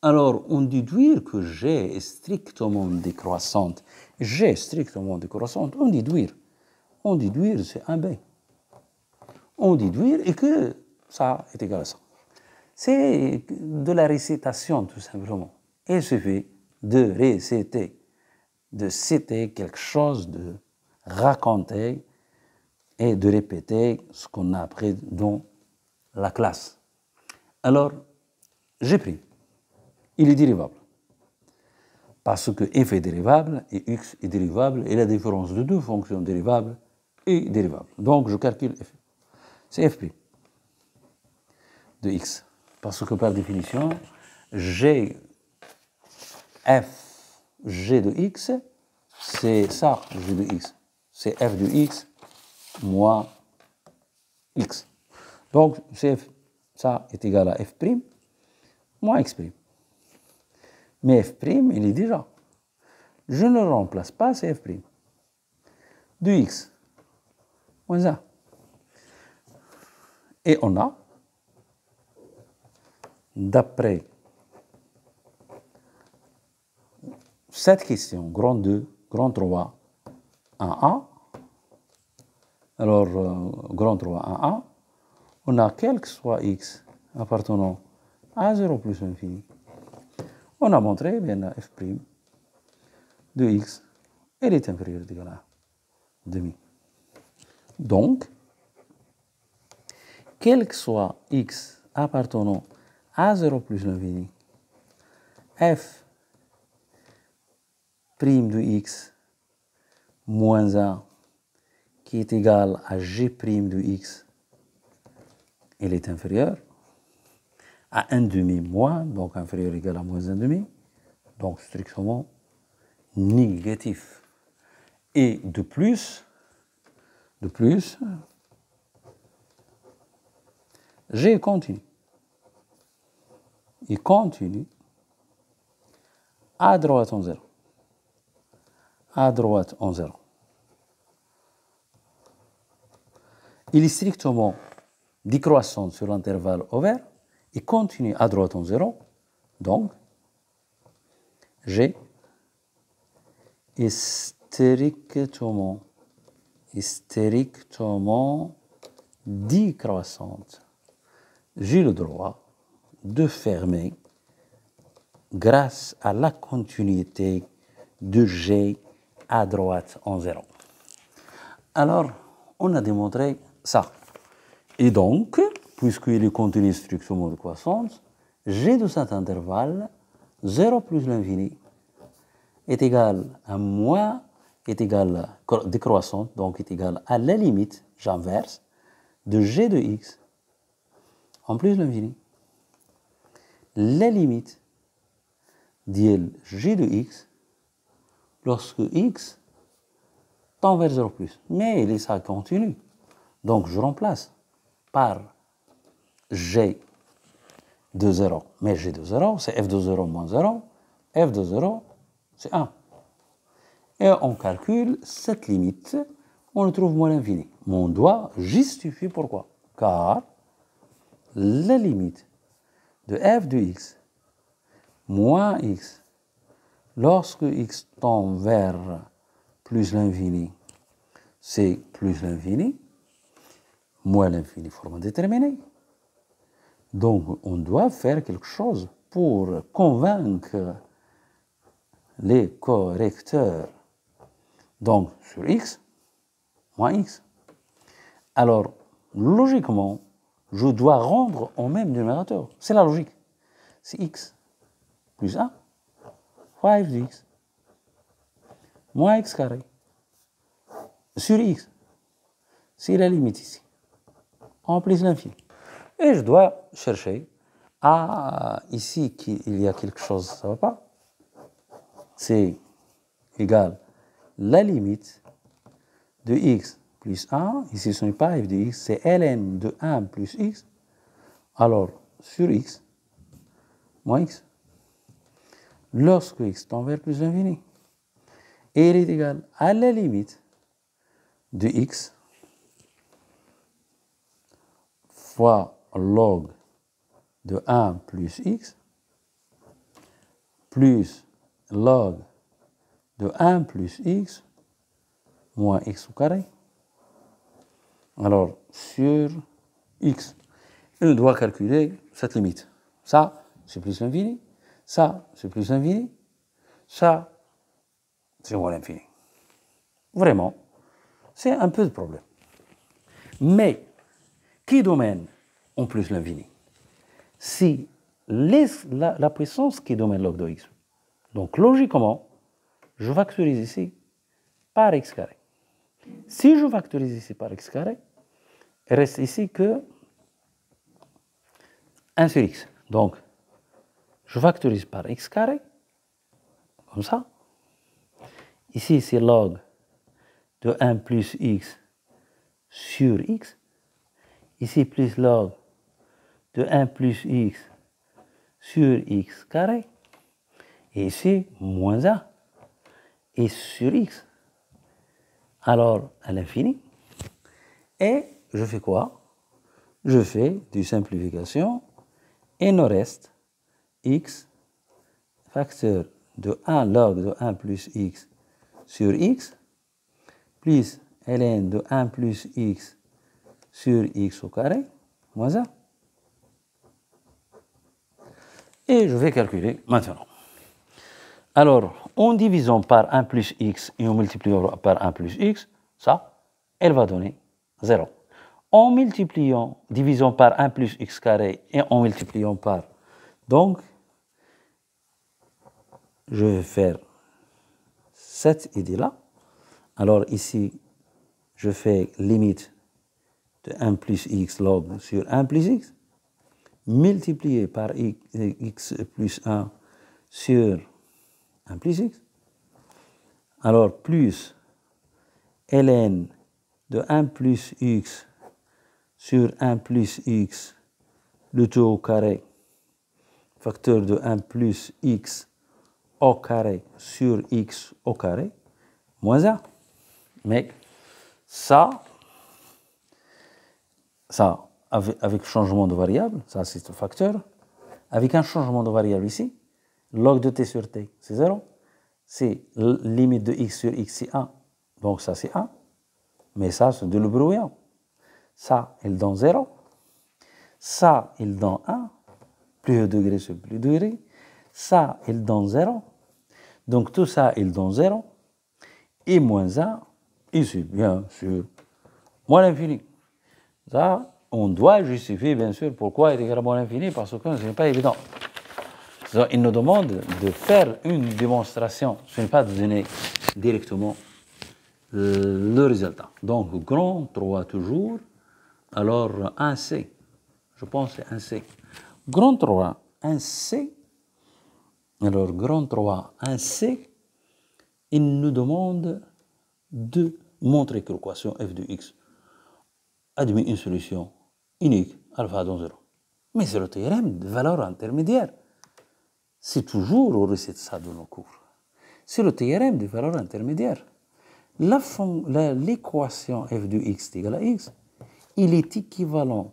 Alors, on déduire que G est strictement décroissante. G est strictement décroissante. On déduire, c'est 1b. On déduire et que ça est égal à ça. C'est de la récitation, tout simplement. Il suffit de réciter, de citer quelque chose, de raconter et de répéter ce qu'on a appris dans la classe. Alors, G', il est dérivable. Parce que f est dérivable et x est dérivable et la différence de deux fonctions dérivables est dérivable. Donc, je calcule f. C'est f' de x. Parce que par définition, g de x, c'est ça, g de x. C'est f de x moins x. Donc, ça est égal à f' moins x'. Mais f', il est déjà. Je ne le remplace pas, c'est f'. De x moins 1. Et on a, d'après cette question, grand 2, grand 3, 1a, alors grand 3, 1a, on a quel que soit x appartenant à 0 plus infini. On a montré, bien, f' de x, elle est inférieure ou égale à demi. Donc, quel que soit x appartenant à 0 plus l'infini, f' de x moins 1 qui est égal à g' de x, elle est inférieure à 1,5 moins, donc inférieur ou égal à moins 1,5, donc strictement négatif. Et de plus, g continue. Il continue à droite en 0. À droite en 0. il est strictement décroissant sur l'intervalle ouvert et continue à droite en 0. Donc, G est strictement décroissante. J'ai le droit de fermer grâce à la continuité de G à droite en 0. Alors, on a démontré ça. Et donc, puisqu'il est continu strictement décroissante, G de cet intervalle, 0 plus l'infini, est égal à moins, est égal à décroissante, donc est égal à la limite, j'inverse, de G de X en plus l'infini. La limite de G de X lorsque X tend vers 0 plus. Mais ça continue. Donc je remplace par G de 0. Mais G de 0, c'est F de 0 moins 0. F de 0, c'est 1. Et on calcule cette limite, on le trouve moins l'infini. Mais on doit justifier pourquoi. Car la limite de F de X moins X, lorsque X tend vers plus l'infini, c'est plus l'infini, moins l'infini, forme déterminée. Donc, on doit faire quelque chose pour convaincre les correcteurs. Donc, sur X, moins X. Alors, logiquement, je dois rendre au même numérateur. C'est la logique. C'est X plus 1 fois f de X moins X carré sur X. C'est la limite ici. En plus l'infini. Et je dois chercher ici qu'il y a quelque chose, ça ne va pas. C'est égal la limite de X plus 1. Ici, ce n'est pas f de X, c'est ln de 1 plus X. Alors, sur X, moins X. Lorsque X tend vers plus l'infini. Et il est égal à la limite de X fois log de 1 plus X plus log de 1 plus X moins X au carré. Alors, sur X, on doit calculer cette limite. Ça, c'est plus l'infini. Ça, c'est plus l'infini. Ça, c'est moins l'infini. Vraiment, c'est un peu de problème. Mais, qui domine en plus l'infini? Si la puissance qui domine log de X. Donc, logiquement, je factorise ici par X carré. Si je factorise ici par X carré, il reste ici que 1 sur X. Donc, je factorise par X carré, comme ça. Ici, c'est log de 1 plus X sur X. Ici, plus log de 1 plus X sur X carré. Et ici, moins 1. Et sur X. Alors, à l'infini. Et je fais quoi? Je fais du simplification. Et il nous reste X facteur de 1 log de 1 plus X sur X plus ln de 1 plus X sur X au carré moins 1. Et je vais calculer maintenant. Alors, en divisant par 1 plus X et en multipliant par 1 plus X, ça, elle va donner 0. En multipliant, divisant par 1 plus X carré et en multipliant par, donc, je vais faire cette idée-là. Alors ici, je fais limite de 1 plus X log sur 1 plus X, multiplié par X plus 1 sur 1 plus X. Alors, plus ln de 1 plus X sur 1 plus X, le tout au carré, facteur de 1 plus X au carré sur X au carré, moins 1. Mais ça, ça, avec changement de variable, ça c'est un facteur. Avec un changement de variable ici, log de t sur t, c'est 0. C'est limite de x sur x, c'est 1. Donc ça, c'est 1. Mais ça, c'est de le brouillon. Ça, il donne 0. Ça, il donne 1. Plus haut degré sur plus degré. Ça, il donne 0. Donc tout ça, il donne 0. Et moins 1, ici, bien sûr, moins l'infini. Ça, on doit justifier, bien sûr, pourquoi il est égal à moins l'infini, parce que ce n'est pas évident. Donc, il nous demande de faire une démonstration, ce n'est pas de donner directement le résultat. Donc, grand 3 toujours, alors 1C, je pense que c'est 1C. Grand 3, 1C, alors grand 3, 1C, il nous demande de montrer que l'équation f de x admet une solution unique, alpha dans 0. Mais c'est le théorème de valeur intermédiaire. C'est toujours, on récite ça dans nos cours. C'est le théorème de valeur intermédiaire. L'équation f de x est égale à x, il est équivalent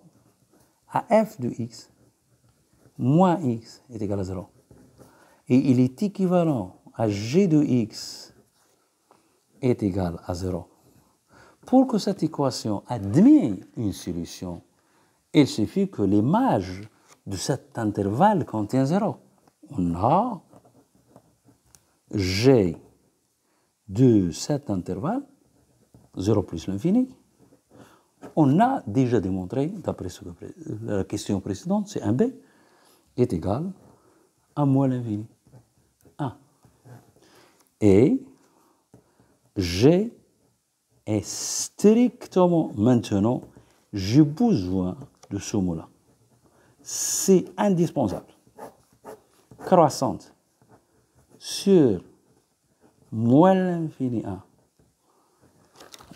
à f de x moins x est égal à 0. Et il est équivalent à g de x est égal à 0. Pour que cette équation admette une solution, il suffit que l'image de cet intervalle contient 0. On a g de cet intervalle, 0 plus l'infini. On a déjà démontré, d'après la question précédente, c'est 1b est égal à moins l'infini. 1. Et g est strictement, maintenant, j'ai besoin de ce mot-là. C'est indispensable. Croissante sur moins l'infini 1.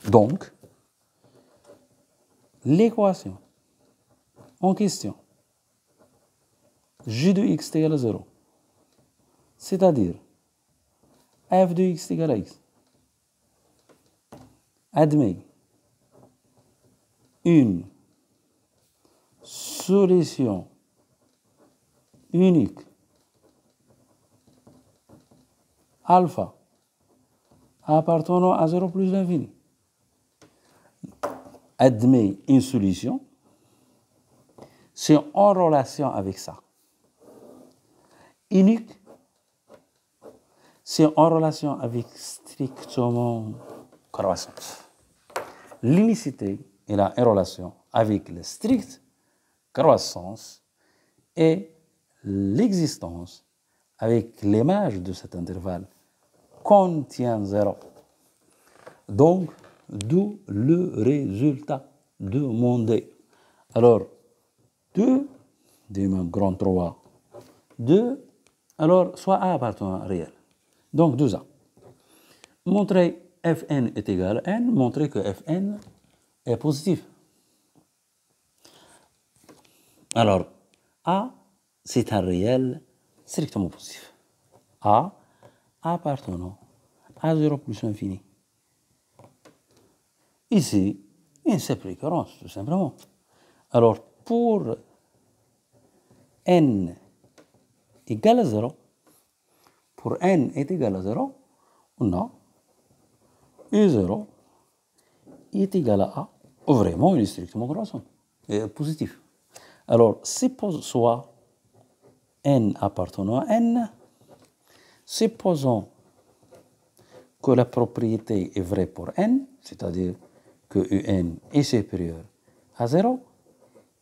Donc, l'équation en question, g de x est égal à 0, c'est-à-dire f de x est égal à x, admet une solution unique alpha appartenant à 0 plus l'infini. Admet une solution, c'est en relation avec ça. Unique, c'est en relation avec strictement croissance. L'unicité est là en relation avec la stricte croissance et l'existence avec l'image de cet intervalle contient 0. Donc, d'où le résultat demandé. Alors, 2, grand 3, 2, alors soit A appartenant à réel. Donc, 2A. Montrer Fn est égal à n, montrer que Fn est positif. Alors, A, c'est un réel strictement positif. A appartenant à 0 plus l'infini. Ici, une simple récurrence, tout simplement. Alors, pour n égale à 0, pour n est égal à 0, on a U0 est égal à A. Vraiment, il est strictement croissant, et positif. Alors, soit n appartenant à n, supposons que la propriété est vraie pour n, c'est-à-dire que un est supérieur à 0,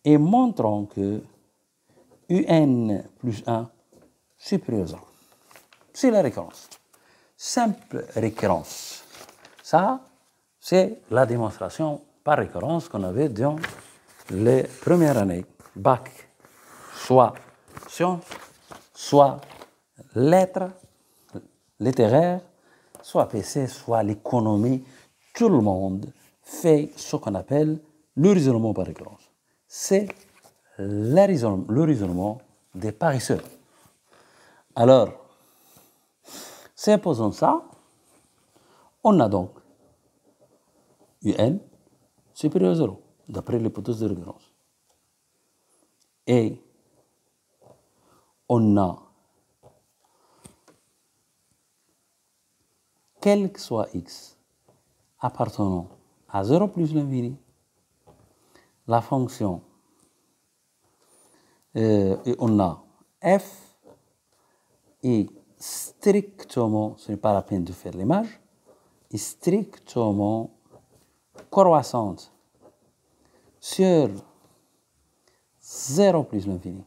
et montrons que un plus 1 supérieur à 0. C'est la récurrence. Simple récurrence. Ça, c'est la démonstration par récurrence qu'on avait dans les premières années. Bac, soit sciences, soit lettres, littéraires, soit PC, soit l'économie. Tout le monde fait ce qu'on appelle le raisonnement par récurrence. C'est le raisonnement des paresseux. Alors, supposons ça, on a donc un supérieur à 0. d'après l'hypothèse de récurrence. Et on a, quel que soit x appartenant à 0 plus l'infini, la fonction, et on a f est strictement, ce n'est pas la peine de faire l'image, est strictement croissante sur 0 plus l'infini.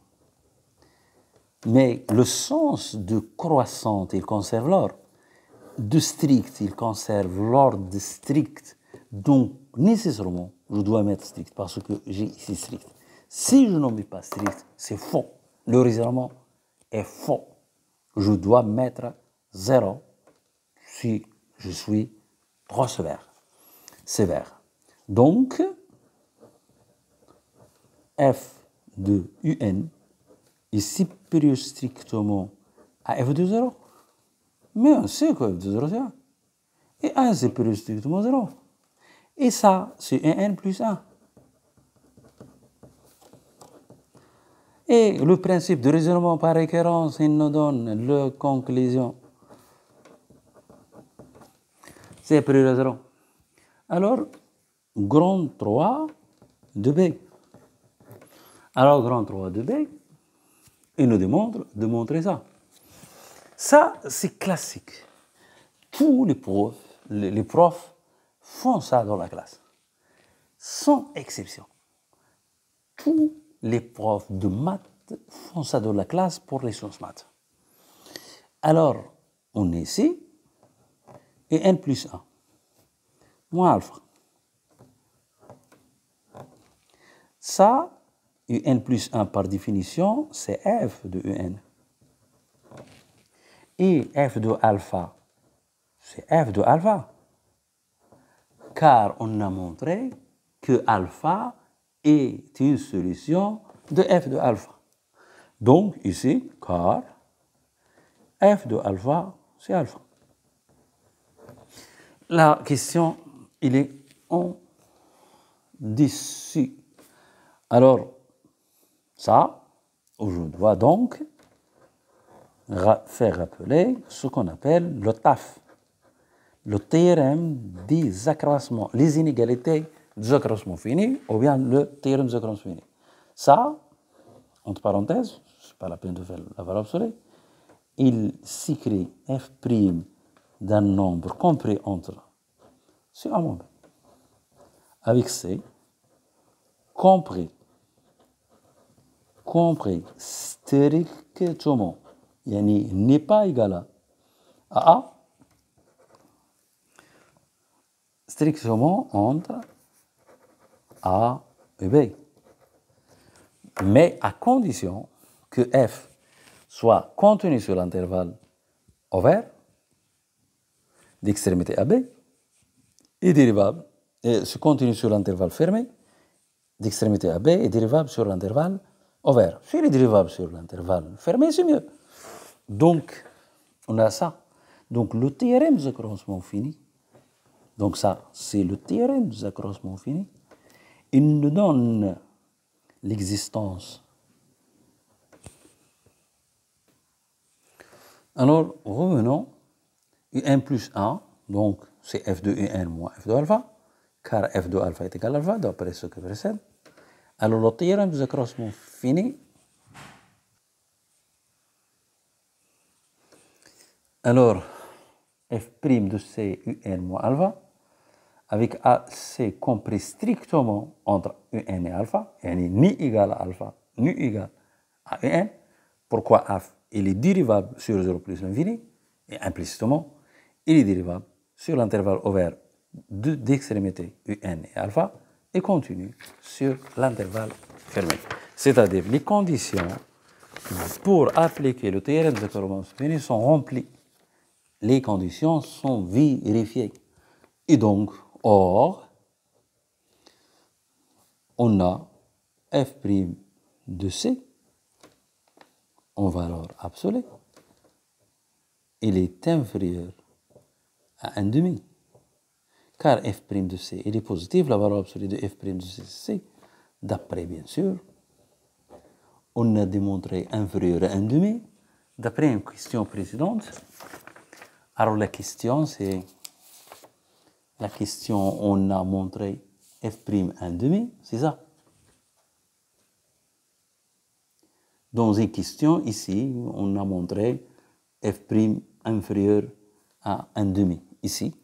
Mais le sens de croissante, il conserve l'ordre. De strict, il conserve l'ordre de strict. Donc, nécessairement, je dois mettre strict parce que j'ai ici strict. Si je n'en mets pas strict, c'est faux. Le raisonnement est faux. Je dois mettre 0 si je suis trop sévère. Donc, f de un est supérieur strictement à f de 0. Mais on sait que f de 0 c'est 1. Et 1 c'est supérieur strictement à 0. Et ça, c'est un n plus 1. Et le principe de raisonnement par récurrence, il nous donne la conclusion. C'est supérieur à 0. Alors, grand 3 de b. Alors, grand 3 de b, il nous demande de montrer ça. Ça, c'est classique. Tous les profs font ça dans la classe, sans exception. Tous les profs de maths font ça dans la classe pour les sciences maths. Alors, on est ici, et n plus 1, moins alpha. Ça, un plus 1 par définition, c'est f de un. Et f de alpha, c'est f de alpha. Car on a montré que alpha est une solution de f de alpha. Donc, ici, car f de alpha, c'est alpha. La question, il est en dessous. Alors, ça, je dois donc faire rappeler ce qu'on appelle le TAF, le théorème des accroissements, les inégalités des accroissements finis, ou bien le théorème des accroissements finis. Ça, entre parenthèses, ce n'est pas la peine de faire la valeur absolue, il s'écrit f' d'un nombre compris entre C et B, avec C, compris strictement, n'est pas égal à A, strictement entre A et B. Mais à condition que f soit contenu sur l'intervalle ouvert d'extrémité AB et dérivable, et se continue sur l'intervalle fermé d'extrémité AB et dérivable sur l'intervalle ouvert. Si il est dérivable sur l'intervalle fermé, c'est mieux. Donc, on a ça. Donc, le théorème des accroissements finis, donc ça, c'est le théorème des accroissements finis, il nous donne l'existence. Alors, revenons, un plus 1, donc c'est f de un moins f de alpha, car f de alpha est égal à alpha, d'après ce que précède. Alors, le théorème des accroissements finis. Alors, f' de c un moins alpha, avec AC compris strictement entre un et alpha, ni égal à alpha, ni égal à un. Pourquoi f il est dérivable sur 0 plus l'infini, et implicitement, il est dérivable sur l'intervalle ouvert d'extrémité un et alpha, et continue sur l'intervalle fermé. C'est-à-dire, les conditions pour appliquer le théorème de accroissements finis sont remplies. Les conditions sont vérifiées. Et donc, or, on a f' de C en valeur absolue. Il est inférieur à 1,5. car f' de c, il est positif, la valeur absolue de f' de c, c'est, d'après, bien sûr, on a démontré inférieur à 1 demi, d'après une question précédente. Alors la question, on a montré f' 1 demi, c'est ça. Dans une question, ici, on a montré f' inférieur à 1 demi, ici.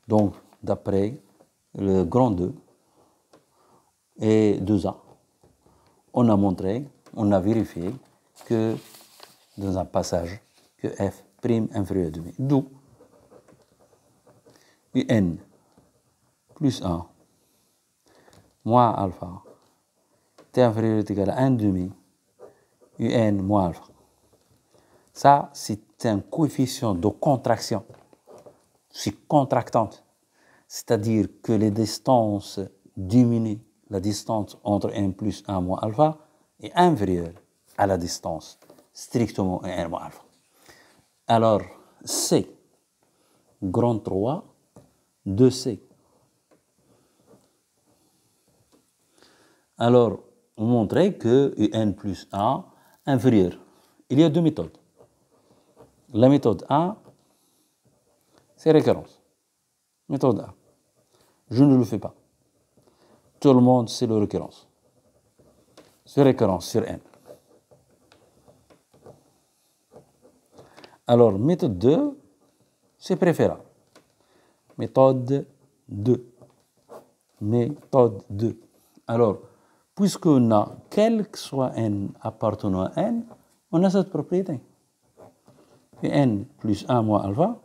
Donc, d'après le grand 2 et 2a, on a montré, on a vérifié que dans un passage, que f' inférieur à demi. D'où un plus 1 moins alpha t inférieur est égal à 1 demi un moins alpha. Ça, c'est un coefficient de contraction. C'est contractante. C'est-à-dire que les distances diminuent. La distance entre 1 plus 1 moins alpha est inférieure à la distance strictement 1 moins alpha. Alors, C, grand 3, 2C. Alors, on montrait que UN plus 1 inférieur. Il y a deux méthodes. La méthode A, c'est récurrence. Méthode A. Je ne le fais pas. Tout le monde sait le récurrence. C'est récurrence sur N. Alors, méthode 2, c'est préférable. Méthode 2. Méthode 2. Alors, puisqu'on a quel que soit N appartenant à N, on a cette propriété. Et N plus 1 moins alpha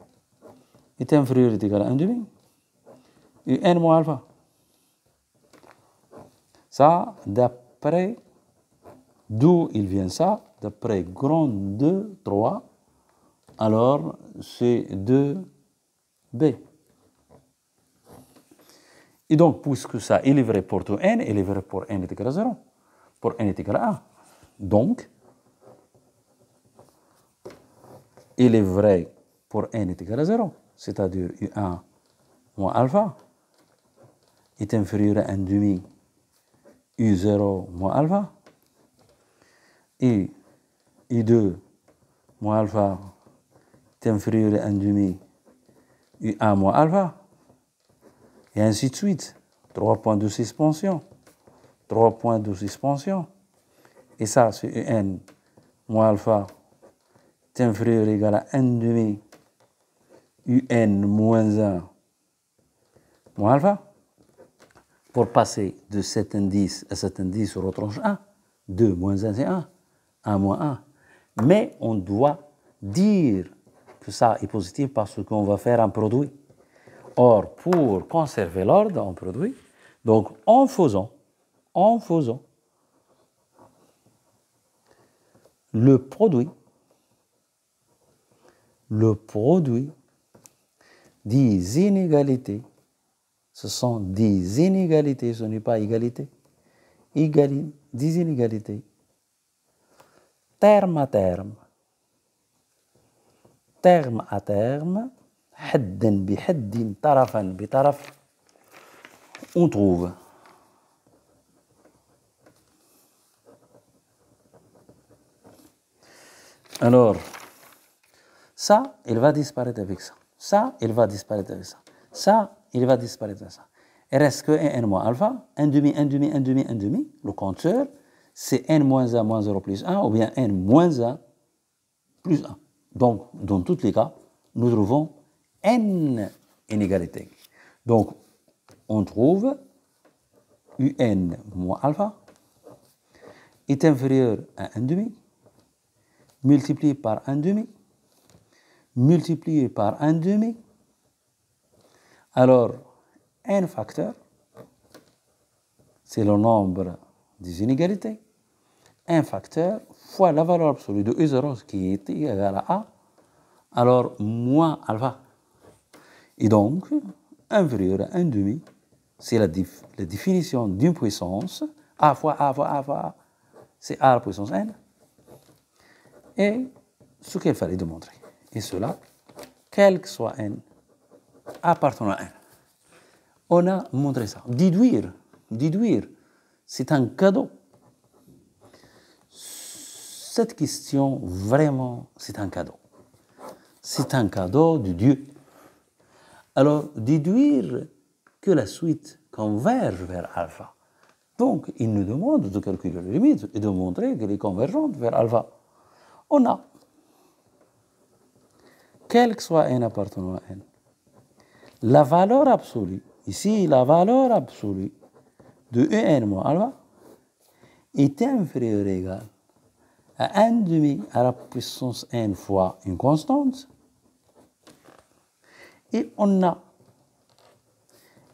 est inférieur ou égal à 1 demi. Et N moins alpha. Ça, d'après, d'où il vient ça? D'après grand 2, 3, alors c'est 2b. Et donc, puisque ça, il est vrai pour tout n, il est vrai pour n est égal à 0, pour n est égal à 1. Donc, il est vrai pour n est égal à 0, c'est-à-dire U1 moins alpha est inférieur à 1 demi U0 moins alpha, et U2 moins alpha est inférieur à 1 demi U1 moins alpha, et ainsi de suite. 3 points de suspension. 3 points de suspension. Et ça, c'est UN moins alpha est inférieur ou égal à 1 demi UN moins 1 moins alpha. Pour passer de cet indice à cet indice, on retranche 1. 2 moins 1, c'est 1. 1 moins 1. Mais on doit dire que ça est positif parce qu'on va faire un produit. Or, pour conserver l'ordre en produit, donc en faisant le produit des inégalités, ce sont des inégalités, ce n'est pas égalité, des inégalités, terme à terme, حدا بحد طرفا بطرف, on trouve alors ça, il va disparaître avec ça. Ça, il va disparaître avec ça. Ça, il va disparaître avec ça. Il reste que n moins alpha, 1 demi, 1 demi, 1 demi, 1 demi. Le compteur, c'est n moins 1 moins 0 plus 1, ou bien n moins 1 plus 1. Donc, dans tous les cas, nous trouvons n inégalités. Donc, on trouve UN moins alpha est inférieur à 1 demi, multiplié par 1 demi, multiplié par 1 demi. Alors, n facteur, c'est le nombre des inégalités. 1 facteur fois la valeur absolue de U0 qui est égale à A, alors moins alpha. Et donc, inférieur à 1 demi, c'est la définition d'une puissance, A fois A fois A fois A, c'est A à la puissance n. Et ce qu'il fallait démontrer. Et cela, quel que soit n appartenant à n. On a montré ça. Déduire, c'est un cadeau. Cette question, vraiment, c'est un cadeau. C'est un cadeau de Dieu. Alors, déduire que la suite converge vers alpha. Donc, il nous demande de calculer les limites et de montrer qu'elle est convergente vers alpha. On a, quel que soit n appartenant à n, la valeur absolue, ici, la valeur absolue de En moins alpha est inférieure ou égale à 1 demi à la puissance n fois une constante. Et on a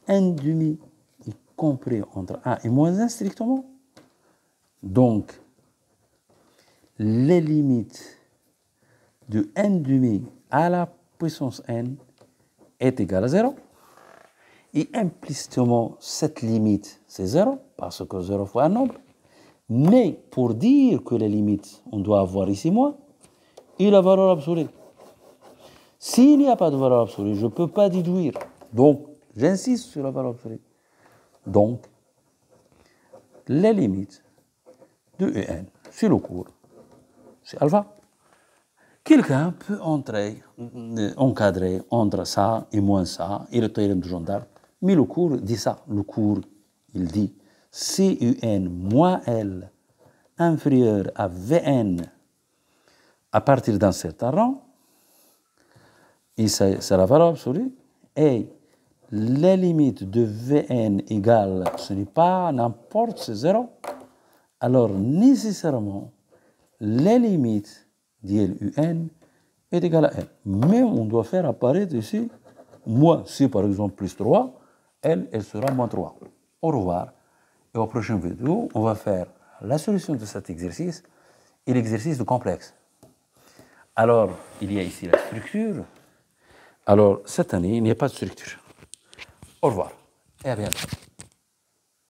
1 demi compris entre 1 et moins 1 strictement. Donc, les limites de 1 demi à la puissance n est égale à 0. Et implicitement, cette limite, c'est 0, parce que 0 fois un nombre. Mais pour dire que les limites, on doit avoir ici moins, et la valeur absolue. S'il n'y a pas de valeur absolue, je ne peux pas déduire. Donc, j'insiste sur la valeur absolue. Donc, les limites de En sur le cours, c'est alpha. Quelqu'un peut encadrer entre ça et moins ça, et le théorème de Jean d'Arc, mais le cours dit ça. Le cours, il dit CUN moins L inférieur à Vn à partir d'un certain rang, et c'est la valeur absolue, et les limites de Vn égale, ce n'est pas n'importe, c'est 0, alors nécessairement, les limites d'ILUN est égale à L. Mais on doit faire apparaître ici moins. Si par exemple plus 3, elle sera moins 3. Au revoir. Et au prochain vidéo, on va faire la solution de cet exercice et l'exercice de complexe. Alors, il y a ici la structure. Alors, cette année, il n'y a pas de structure. Au revoir et à bientôt.